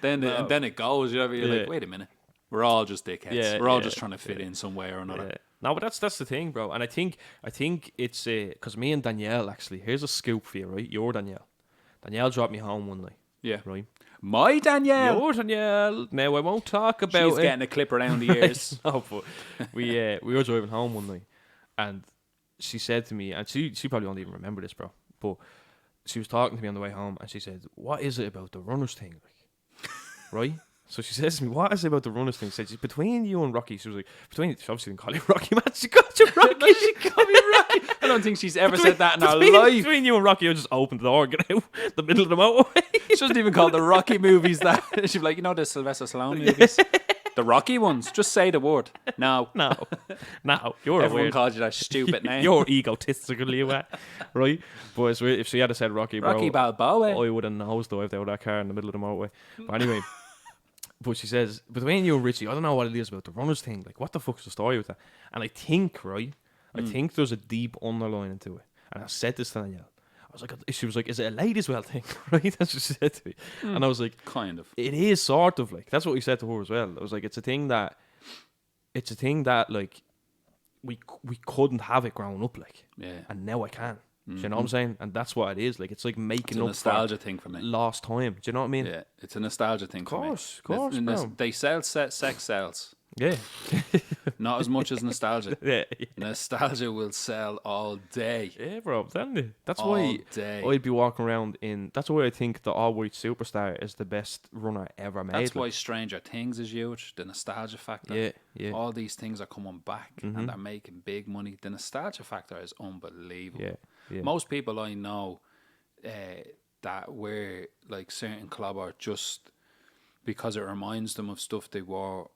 Then it goes. You know, you're like, wait a minute, we're all just dickheads. We're all just trying to fit in some way or another. Yeah. No, but that's the thing, bro. And I think it's because me and Danielle, actually, here's a scoop for you, right? You're Danielle. Danielle dropped me home one night. Yeah. Right. My Danielle. Your Danielle. Now I won't talk about She's getting a clip around the ears. No, but we were driving home one night, and she said to me, and she probably won't even remember this, bro, but she was talking to me on the way home, and she said, "What is it about the runners thing?" Like, right? So she says to me, "What is it about the runners thing?" She said, "Between you and Rocky," she was like, "Between," she obviously didn't call you Rocky, man. She called you Rocky. She called me Rocky. I know don't think she's ever said that in her life. Between you and Rocky, you just open the door and get out the middle of the motorway. She doesn't even call the Rocky movies that. She'd be like, you know the Sylvester Stallone movies? The Rocky ones. Just say the word. No. No. You're Everyone weird. calls you that stupid name. You're egotistical, you are. Right? But it's weird. If she had said Rocky, bro, Rocky Balboa. I would have nosedived out of that car in the middle of the motorway. But anyway, but she says, between you and Richie, I don't know what it is about the runners thing. Like, what the fuck's the story with that? And I think, right, I think there's a deep underlining to it. And I said this to Danielle. I was like, she was like, is it a ladies' well thing? Right? That's what she said to me. And I was like, kind of. it is sort of like, that's what we said to her as well. I was like, it's a thing that like, we couldn't have it growing up, like. Yeah. And now I can. Do you know what I'm saying? And that's what it is. Like, it's like making up nostalgia thing for me. Lost time. Do you know what I mean? Yeah, it's a nostalgia thing for me. Of course, bro. They sell sex sells. Yeah. Not as much as nostalgia. Yeah. Nostalgia will sell all day. Yeah, bro. I'm telling you. That's all why day. I'd be walking around in... That's why I think the all-white superstar is the best runner ever made. That's why Stranger Things is huge. The nostalgia factor. Yeah, yeah. All these things are coming back and they're making big money. The nostalgia factor is unbelievable. Yeah, yeah. Most people I know that wear like certain clobber just because it reminds them of stuff they wore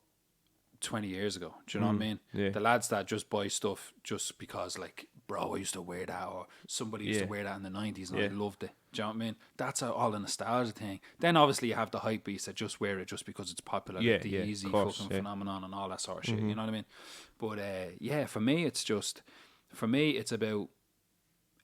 20 years ago. Do you know what I mean? Yeah. The lads that just buy stuff just because, like, bro, I used to wear that, or somebody used to wear that in the 90s and I loved it. Do you know what I mean? That's all a nostalgia thing. Then obviously you have the hype beast that just wear it just because it's popular, like the easy fucking phenomenon and all that sort of shit. You know what I mean? But for me it's about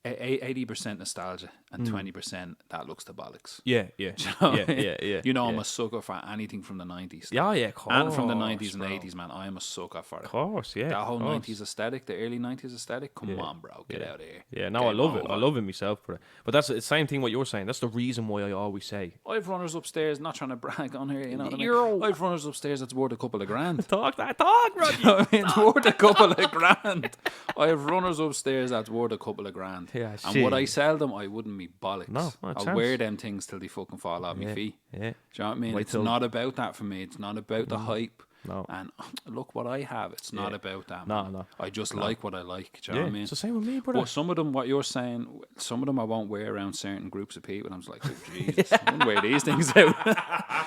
80% nostalgia and 20% that looks to bollocks. Yeah, yeah. Do you know what I mean? yeah. You know, I'm a sucker for anything from the 90s. Yeah, of course. And from the 90s and 80s, man, I am a sucker for it. Of course, yeah. That whole 90s aesthetic, the early 90s aesthetic, come on, bro, get out of here. Yeah, no, I love it. I love it myself for it. But that's the same thing what you're saying. That's the reason why I always say. I have runners upstairs, not trying to brag on here, you know what I mean? I have runners upstairs that's worth a couple of grand. Talk, Rocky. You know what I mean? It's worth a couple of grand. I have runners upstairs that's worth a couple of grand. Yeah, and would I sell them? I wouldn't be bollocks. No, I'll wear them things till they fucking fall off my feet. Yeah. Do you know what I mean? It's not about that for me. It's not about the hype. No. And look what I have. It's not about that. No. I just like what I like. Do you know what I mean? It's the same with me, brother. But some of them, what you're saying, some of them I won't wear around certain groups of people. I'm just like, oh, Jesus, I wouldn't wear these things out.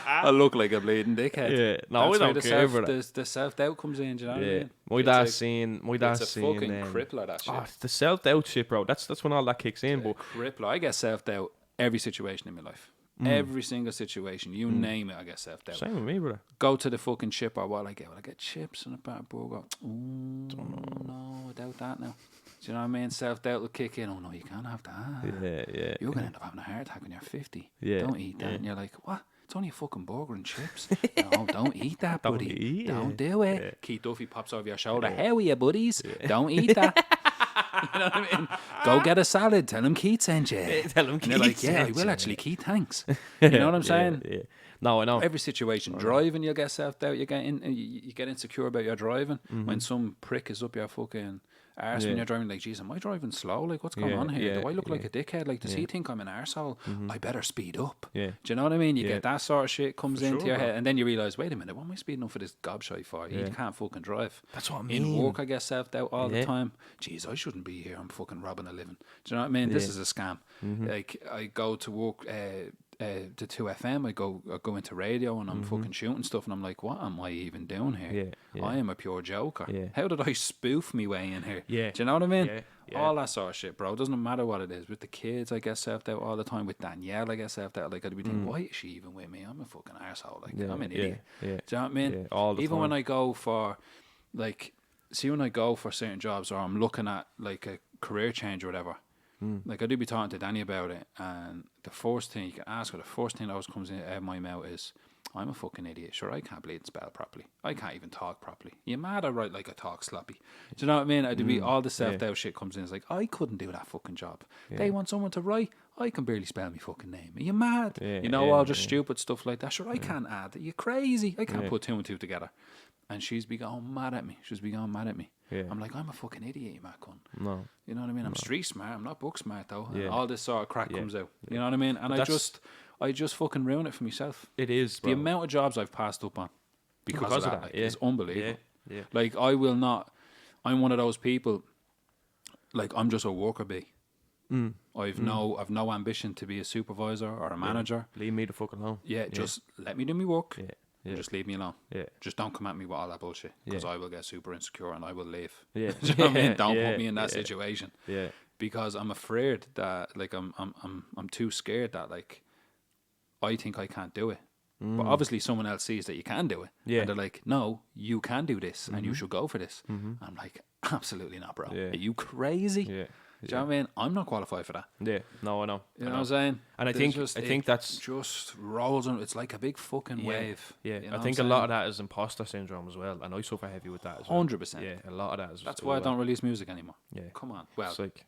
I look like a bleeding dickhead. Yeah, no, I don't care for that. The self-doubt comes in, do you know what I mean? My dad's seen. It's a fucking crippler, that shit. Oh, the self-doubt shit, bro. That's when all that kicks in. But crippler. I get self-doubt every situation in my life. Every single situation, you name it, I get self-doubt. Same with me, brother. Go to the fucking chip or what I get. Well, I get chips and a bad burger. No, I doubt that now. Do you know what I mean? Self-doubt will kick in. Oh no, you can't have that. Yeah. You're gonna end up having a heart attack when you're 50. Yeah. Don't eat that. And you're like, what? It's only a fucking burger and chips. No, don't eat that, buddy. Don't do it. Yeah. Keith Duffy pops over your shoulder. How are you, buddies? Don't eat that. You know what I mean? Go get a salad. Tell him Keith sent you. Tell him Keith. And they're like, yeah, I will actually, Keith, thanks. You know what I'm saying? Yeah. No, I know. Every situation, driving, you'll get self-doubt. You get insecure about your driving. When some prick is up your fucking arse when you're driving, like, geez, am I driving slow? Like, what's going on here? Do I look like a dickhead? Like, does he think I'm an arsehole? I better speed up. Yeah. Do you know what I mean? You get that sort of shit comes into your head, and then you realise, wait a minute, what am I speeding up for this gobshite for? You can't fucking drive. That's what I mean. In work, I get self-doubt all the time. Geez, I shouldn't be here. I'm fucking robbing a living. Do you know what I mean? This is a scam. Like, I go to work to 2FM, I go into radio and I'm fucking shooting stuff and I'm like, what am I even doing here? I am a pure joker. How did I spoof me way in here? Do you know what I mean? All that sort of shit, bro. It doesn't matter what it is. With the kids, I get self-doubt all the time. With Danielle, I get self-doubt. Like, I'd be thinking, why is she even with me? I'm a fucking arsehole. Like, I'm an idiot. Do you know what I mean? All the even time. when I go for, like, when I go for certain jobs or I'm looking at, like, a career change or whatever, like, I do be talking to Danny about it, and the first thing you can ask her, the first thing that always comes out of my mouth is, I'm a fucking idiot. Sure, I can't bleed and spell properly. I can't even talk properly. You mad I write like I talk sloppy? Do you know what I mean? I do be all the self-doubt shit comes in. It's like, I couldn't do that fucking job. They want someone to write. I can barely spell my fucking name. Are you mad? All just stupid stuff like that. Sure, I can't add. Are you crazy? I can't put two and two together. And she's be going mad at me. I'm like, I'm a fucking idiot, you mad cunt. No. You know what I mean? I'm street smart. I'm not book smart though. And all this sort of crack comes out. You know what I mean? And I just fucking ruin it for myself. It is, bro. The amount of jobs I've passed up on because of that. Like, it's unbelievable. Yeah. Like, I will not. I'm one of those people. like I'm just a worker bee. Mm. I've no ambition to be a supervisor or a manager. Leave me the fuck alone. Yeah, just let me do my work. Yeah. And just leave me alone. Yeah. Just don't come at me with all that bullshit, because I will get super insecure and I will leave. Yeah. Do you know what I mean? Don't put me in that situation. Yeah. Because I'm afraid that, like, I'm too scared that, like, I think I can't do it. But obviously someone else sees that you can do it. Yeah. And they're like, no, you can do this and you should go for this. I'm like, absolutely not, bro. Yeah. Are you crazy? Yeah. Do you know what I mean? I'm not qualified for that. Yeah. No, I know. You know what I'm saying? And I think that's just rolls on. It's like a big fucking wave. Yeah, you know I think a lot of that is imposter syndrome as well, and I suffer heavy with that as well. 100%. Yeah, a lot of that is. That's why I don't release music anymore. Yeah, come on. Well, it's like,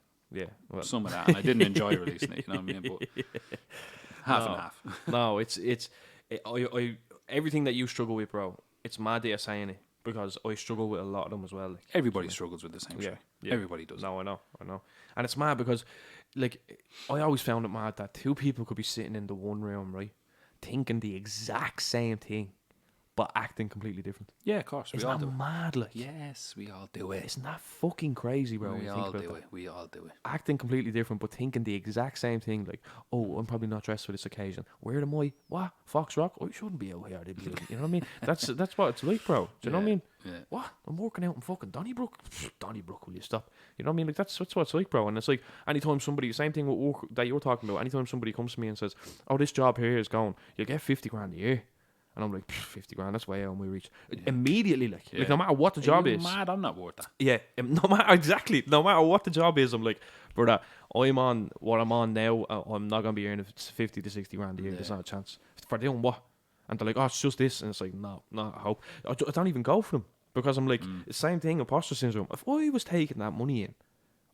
well, some of that, and I didn't enjoy releasing it. You know what I mean? But half and half. No, I everything that you struggle with, bro. It's mad that you're saying it, because I struggle with a lot of them as well. Like, everybody struggles with the same shit. Yeah. Everybody does. No, I know. And it's mad because, like, I always found it mad that two people could be sitting in the one room, right, thinking the exact same thing, but acting completely different. Yeah, of course. Isn't that mad? Like, yes, we all do it. Isn't that fucking crazy, bro? We all do it. We all do it. Acting completely different, but thinking the exact same thing. Like, oh, I'm probably not dressed for this occasion. Where am I? What? Fox Rock? I shouldn't be out here. They'd be like, you know what I mean? That's what it's like, bro. Do you know what I mean? Yeah. What? I'm working out in fucking Donnybrook. Donnybrook, will you stop? You know what I mean? Like, that's what it's like, bro. And it's like, anytime somebody, same thing with work that you're talking about, anytime somebody comes to me and says, oh, this job here is going, you'll get 50 grand a year. And I'm like, 50 grand, that's way out of my reach. Immediately, like, no matter what the job is. Mad, I'm not worth that. Yeah, no matter what the job is, I'm like, brother, I'm on what I'm on now. I'm not gonna be earning 50 to 60 grand a year. There's not a chance. For doing what? And they're like, oh, it's just this, and it's like, no, I hope. I don't even go for them, because I'm like, the same thing, imposter syndrome. If I was taking that money in,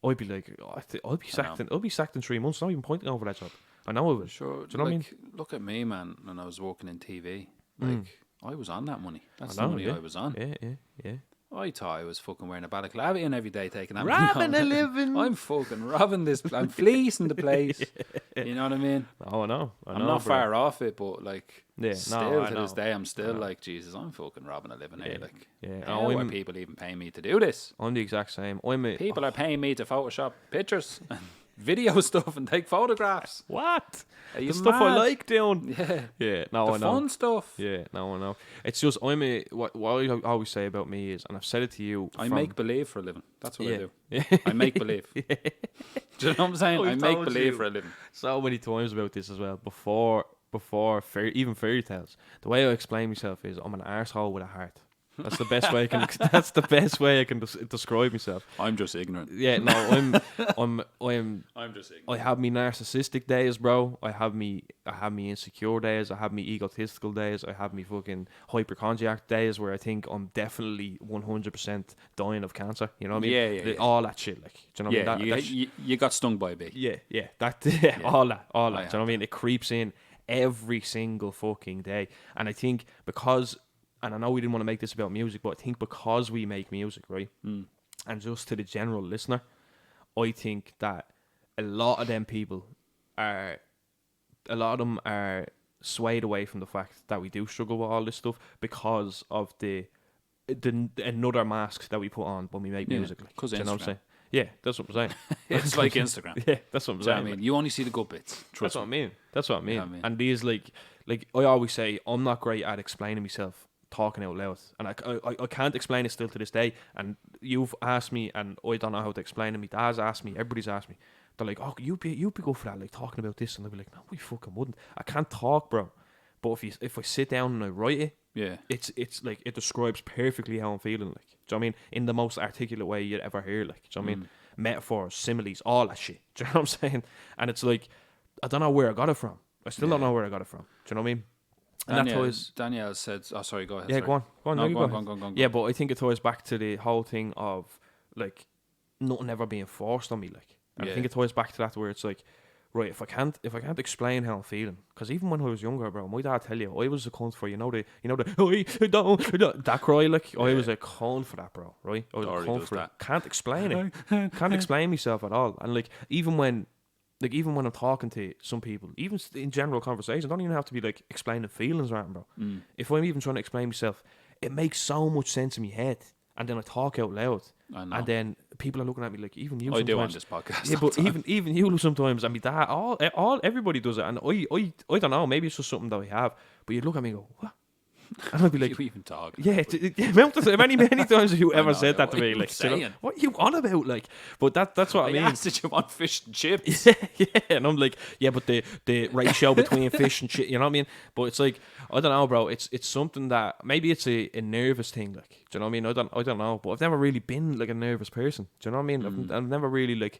I'd be like, I'll be sacked. I'll be sacked in 3 months. Not even pointing over that job. I know I will. Sure. Do you know what I mean? Look at me, man. When I was working in TV, like, I was on that money. That's the money I was on. Yeah. I thought I was fucking wearing a balaclava in every day, taking that robbing money. a living. I'm fucking robbing this. I'm fleecing the place. You know what I mean? Oh, I know. I'm not far off it, but like, still to this day, I'm still like, Jesus, I'm fucking robbing a living here. Like, how are people even paying me to do this? I'm the exact same. People are paying me to Photoshop pictures and video stuff and take photographs. What? The stuff I like doing. Yeah. No, I know. Fun stuff. Yeah. No, I know. It's just what I always say about me is, and I've said it to you. I make believe for a living. That's what I do. Yeah. I make believe. Do you know what I'm saying? I make believe for a living. So many times about this as well. Before even fairy tales. The way I explain myself is, I'm an arsehole with a heart. That's the best way I can. That's the best way I can describe myself. I'm just ignorant. Yeah, no, I'm just ignorant. I have me narcissistic days, bro. I have me insecure days. I have me egotistical days. I have me fucking hypochondriac days where I think I'm definitely 100% dying of cancer. You know what I mean? Yeah. All that shit, like, do you know what I mean? You got stung by a bee. Yeah. All that. Do you know what I mean? It creeps in every single fucking day, and I think because. And I know we didn't want to make this about music, but I think because we make music, right? And just to the general listener, I think that a lot of them are swayed away from the fact that we do struggle with all this stuff because of the another mask that we put on when we make music. Because you know what I'm saying? Yeah, that's what I'm saying. It's like Instagram. Yeah, that's what I'm saying. I mean, you only see the good bits. That's what I mean. That's what I mean. You know what I mean? And these like I always say, I'm not great at explaining myself. Talking out loud, and I can't explain it still to this day. And you've asked me, and I don't know how to explain it. My dad's asked me, everybody's asked me. They're like, "Oh, you'd be good for that, like talking about this," and I'll be like, "No, we fucking wouldn't. I can't talk, bro. But if I sit down and I write it, it's like it describes perfectly how I'm feeling. Like, do you know what I mean? In the most articulate way you'd ever hear. Like, do you know what I mean? Metaphors, similes, all that shit. Do you know what I'm saying? And it's like, I don't know where I got it from. I still don't know where I got it from. Do you know what I mean? And Danielle said, "Oh, sorry, go ahead." Yeah, sorry. go on. No, go on. Yeah, but I think it ties back to the whole thing of like nothing ever being forced on me. Like, and I think it ties back to that where it's like, right, if I can't explain how I'm feeling, because even when I was younger, bro, my dad tell you I was a cunt for that cry. Like, I was a cunt for that, bro. Right, I was a cunt for that. Can't explain it. Can't explain myself at all. And like even when I'm talking to some people, even in general conversations, I don't even have to be like explaining feelings right, bro. If I'm even trying to explain myself, it makes so much sense in my head. and then I talk out loud, I know. and then people are looking at me like, even you. I do on sometimes. this podcast. Yeah, but even you sometimes, and my dad, all everybody does it, and I don't know, maybe it's just something that I have, but you look at me and go, what? And I'd be like, you even talk. yeah, many times have you I ever know, said that to what me, you like, saying? what are you on about, like? But that's what I mean. asked if you want fish and chips. Yeah, and I'm like, yeah, but the ratio between fish and shit, you know what I mean? But it's like, I don't know, bro. It's something that maybe it's a nervous thing, like, do you know what I mean? I don't know, but I've never really been like a nervous person. Do you know what I mean? I've never really like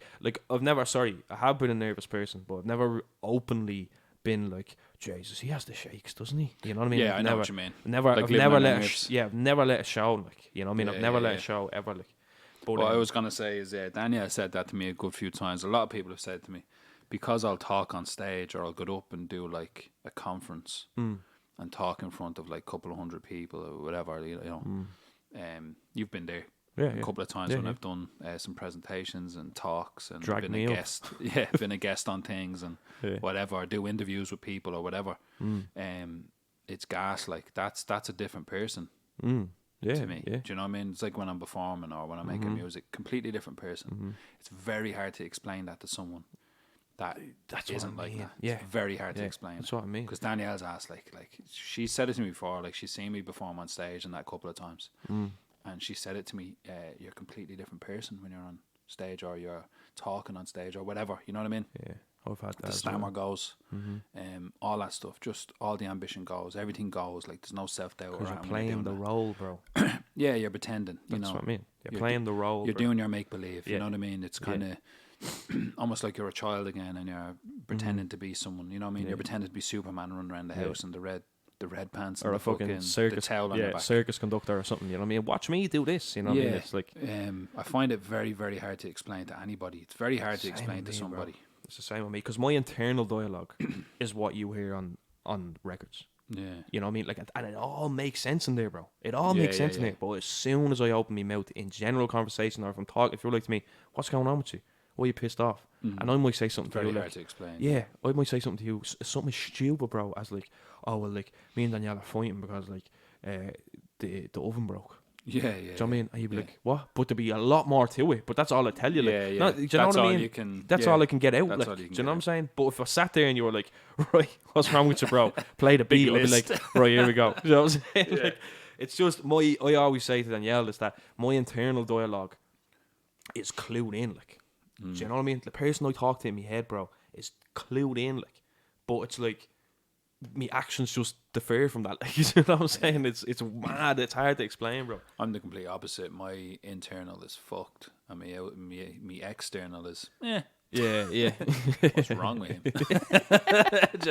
I have been a nervous person, but I've never openly been like, Jesus, he has the shakes, doesn't he? You know what I mean? Yeah, I know what you mean. I've never let it show, like, you know what I mean? I've never let it show ever, like. But what I was gonna say is, Danielle said that to me a good few times. A lot of people have said to me, because I'll talk on stage or I'll go up and do like a conference and talk in front of like a couple of hundred people or whatever, you know. You've been there. A couple of times when I've done some presentations and talks and been a guest. Been a guest on things and whatever. Do interviews with people or whatever. It's gas. Like that's a different person to me. Do you know what I mean? It's like when I'm performing or when I'm making music. Completely different person. It's very hard to explain that to someone that isn't like that. Yeah, it's very hard to explain. That's what I mean. Because Danielle's asked, like she said it to me before. Like she's seen me perform on stage and that a couple of times. And she said it to me, you're a completely different person when you're on stage or you're talking on stage or whatever. You know what I mean? Yeah, I've had that. The stammer goes, all that stuff, just all the ambition goes, everything goes. Like there's no self-doubt. Because you're playing the role, bro. Yeah, you're pretending. That's what I mean. You're playing the role. You're doing your make-believe. You know what I mean? It's kind of almost like you're a child again and you're pretending to be someone. You know what I mean? You're pretending to be Superman running around the house in the red pants or and a fucking circus, the towel on the back. Circus conductor or something. You know what I mean? Watch me do this. You know what I mean? It's like I find it very, very hard to explain to anybody. It's very hard to explain to somebody. Bro. It's the same with me because my internal dialogue is what you hear on records. Yeah, you know what I mean? Like, and it all makes sense in there, bro. It all makes sense in there. But as soon as I open my mouth in general conversation, or if I'm talking, if you're like to me, what's going on with you? Why are you pissed off? And I might say something very to you. Hard like, to explain. Yeah, I might say something to you, something stupid, bro, as like, oh well, like me and Danielle are fighting because like the oven broke. Yeah. Do you know what I mean? And you'd be like, what? But there'd be a lot more to it. But that's all I tell you. Like, yeah. No, do you know what I mean? That's all I can get out. Like, do you know what I'm saying? But if I sat there and you were like, right, what's wrong with you, bro? Play the beat. I'd be like, right, here we go. You know what I'm saying? Like, it's just I always say to Danielle is that my internal dialogue is clued in. Like, do you know what I mean? The person I talk to in my head, bro, is clued in. Like, but it's like, me actions just differ from that. Like, you know what I'm saying? It's mad. It's hard to explain, bro. I'm the complete opposite. My internal is fucked, and me external is Yeah. What's wrong with him? Do you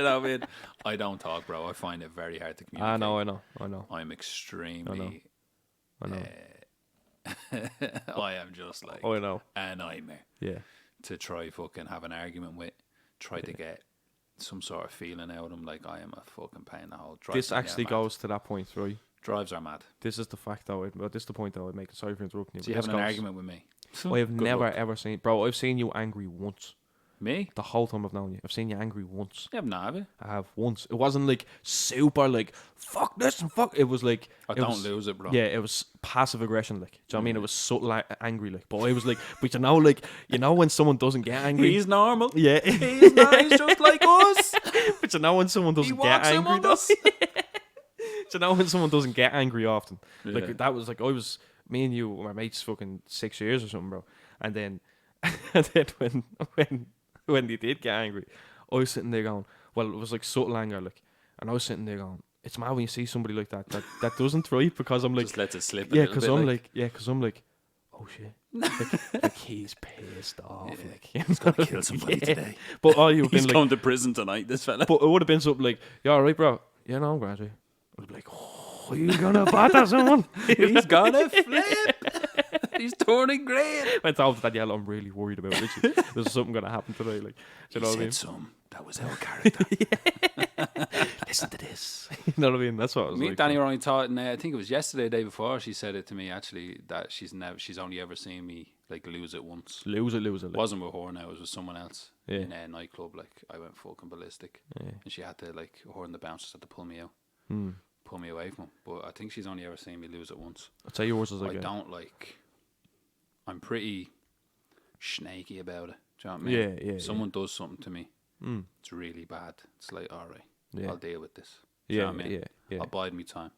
know what I mean? I don't talk, bro. I find it very hard to communicate. I know. I'm extremely. I know. I am just like I know. a nightmare. Yeah. To try fucking have an argument with, try to get some sort of feeling out of them, like I am a fucking pain in the hole. This actually goes to that point, right? Drives are mad. This is the fact though. This is the point that I would make. Sorry for interrupting you. So you having an argument with me? I have never ever seen, bro. I've seen you angry once. Me? The whole time I've known you, I've seen you angry once. You have not, have you? I have once. It wasn't like super like fuck this and fuck. It was like don't lose it, bro. Yeah, it was passive aggression. Like, do you know what I mean? It was subtle angry. Like, but I was like, but you know when someone doesn't get angry, he's normal. Yeah, he's just like us. But you know when someone doesn't get angry, though. You know when someone doesn't get angry often. Like that was like me and you were my mates fucking 6 years or something, bro. And then when they did get angry, I was sitting there going, well, it was like subtle anger, like, and I was sitting there going, it's mad when you see somebody like that doesn't, right? Because I'm like, just lets it slip. Because I'm like, oh shit, like he's pissed off, like he's gonna kill somebody today. But all you've been he's like, going to prison tonight, this fella. But it would have been something like, yeah, all right, bro, yeah, no, I'm grand. I'd be like, oh, you gonna batter someone? He's gonna flip. He's turning green. Went over to Danielle, I'm really worried about Richie. There's something gonna happen today. Like, do you know what I mean? That was our character. Listen to this. You know what I mean? That's what I was Me like. and Danny were only talking. I think it was yesterday, the day before. She said it to me actually that she's only ever seen me like lose it once. Lose it. It wasn't with her now. It was with someone else in a nightclub. Like I went fucking ballistic, and she had to like her and the bouncers had to pull me out. pull me away from him. But I think she's only ever seen me lose it once. I'd say yours is I like don't like. I'm pretty snaky about it. Do you know what I mean? Yeah. Someone does something to me. It's really bad. It's like, all right, I'll deal with this. Do you know what I mean? I'll bide me time.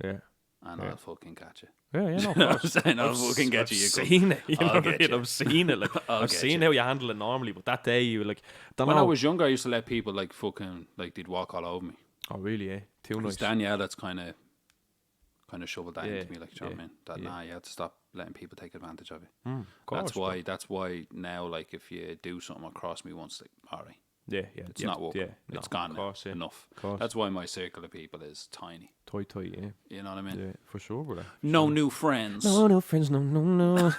Yeah. And I'll fucking catch you. Yeah, no, of course. I'll fucking get you. I've seen it. You know what I mean? you. I've seen it. Like, I've seen how you handle it normally, but that day you were like, when I was younger, I used to let people like fucking like they'd walk all over me. Oh really? Yeah. Too nice. Danielle, that's kind of shoveled that into me. Like, do you know what I mean? That nah, you have to stop letting people take advantage of you. Of course, that's why now, like, if you do something across me once, like, all right. Yeah. It's not working. It's gone now. Enough. That's why my circle of people is tiny. Tight, yeah. You know what I mean? Yeah, for sure, brother. No new friends. No new friends, no.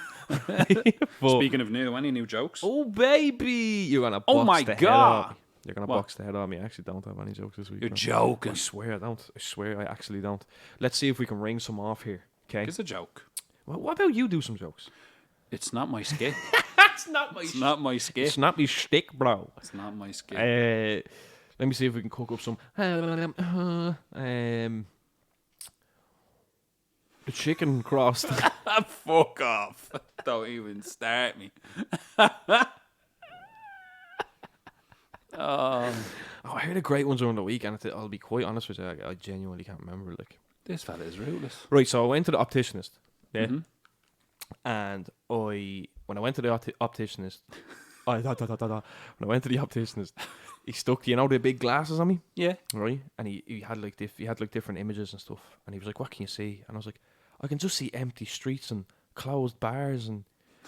Speaking of new, any new jokes? Oh, baby! You're going to box Oh, my the God. head off me. You're going to box the head off me. I actually don't have any jokes this week. You're joking. I swear I don't. I swear I actually don't. Let's see if we can ring some off here, okay? It's a joke. Well, what about you do some jokes? It's not my skit. It's not my It's not my skit. It's not my shtick, bro. It's not my skit. Let me see if we can cook up some. The chicken crossed. Fuck off. Don't even start me. I heard a great ones during the week, and I'll be quite honest with you, I genuinely can't remember. Like, this fella is ruthless. Right, so I went to the opticianist. Yeah. And when I went to the opticianist, when I went to the opticianist, he stuck, the big glasses on me. Yeah. Right? And he had like different images and stuff. And he was like, "What can you see?" And I was like, "I can just see empty streets and closed bars and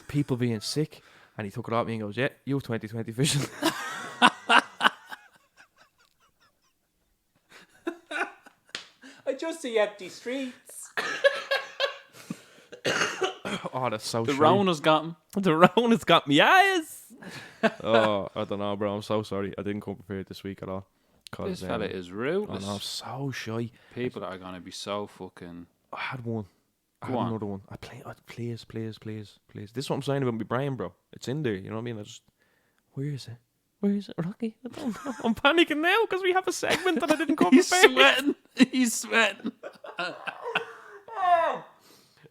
people being sick." And he took it off me and goes, "Yeah, you have 20/20 vision." I just see empty streets. Oh, that's so The Rona's got him. The Rona's got me eyes. Oh, I don't know, bro. I'm so sorry. I didn't come prepared this week at all. This fella is ruthless. I'm so shy. People are going to be so fucking... I had one. I had another one. Please. This is what I'm saying about my brain, bro. It's in there. You know what I mean? Where is it? Rocky? I don't know. I'm panicking now because we have a segment that I didn't come prepared. He's sweating.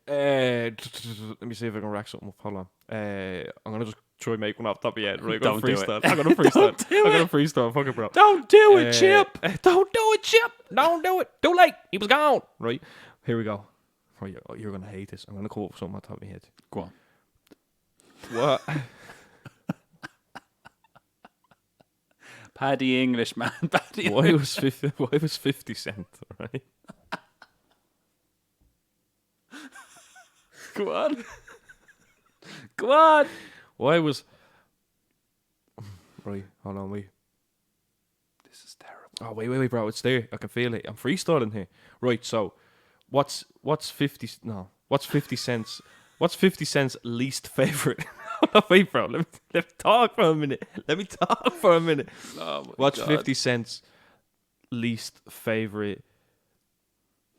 Let me see if I can rack something up. Hold on. I'm gonna just try and make one off the top of your head. Right, Don't do it. I'm gonna freestyle. I'm gonna freestyle. Fuck it, bro. Don't do it, Chip. Don't do it, Chip. Don't do it. Too late. He was gone. Right. Here we go. Right, you're gonna hate this. I'm gonna come up with something off the top of my head. Go on. What? Paddy English, man. Paddy. Why was 50 Cent? Right. Go on. Go on. Why was... Right, hold on, wait. This is terrible. Oh, wait, bro, it's there. I can feel it. I'm freestyling here. Right, so, what's 50 Cent's... What's 50 Cent's least favorite? Wait, bro, let me talk for a minute. Oh What's God. 50 Cent's least favorite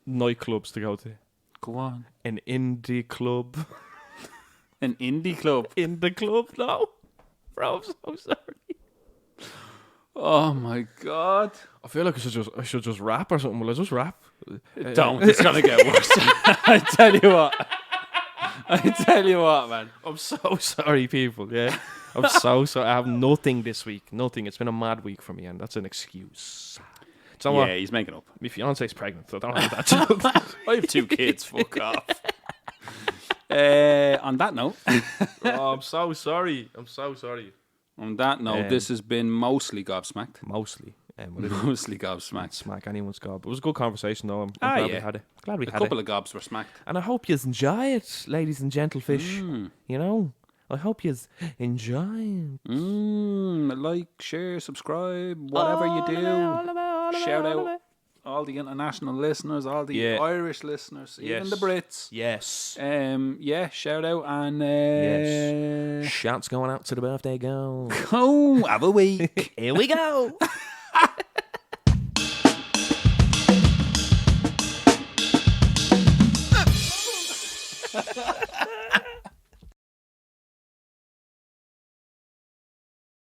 nightclubs to go to? Go on. An indie club. An indie club? In the club, no. Bro, I'm so sorry. Oh my God. I feel like I should just rap or something. Will I just rap? Don't. It's going to get worse. I tell you what, man. I'm so sorry, people. Yeah. I'm so sorry. I have nothing this week. Nothing. It's been a mad week for me, and that's an excuse. So he's making up. My fiance's pregnant, so I don't have that joke. I have 2 kids. Fuck off. On that note. Oh, I'm so sorry. On that note, this has been mostly gobsmacked. Mostly. Mostly gobsmacked. Smack anyone's gob. It was a good conversation, though. I'm glad we had it. A couple of gobs were smacked. And I hope you enjoy it, ladies and gentlefish. You know, I hope you enjoy it. Like, share, subscribe, whatever you do. Shout out all the international listeners, all the Irish listeners, even the Brits. Yes. Shout out and yes. Shouts going out to the birthday girl. Oh, have a week. Here we go.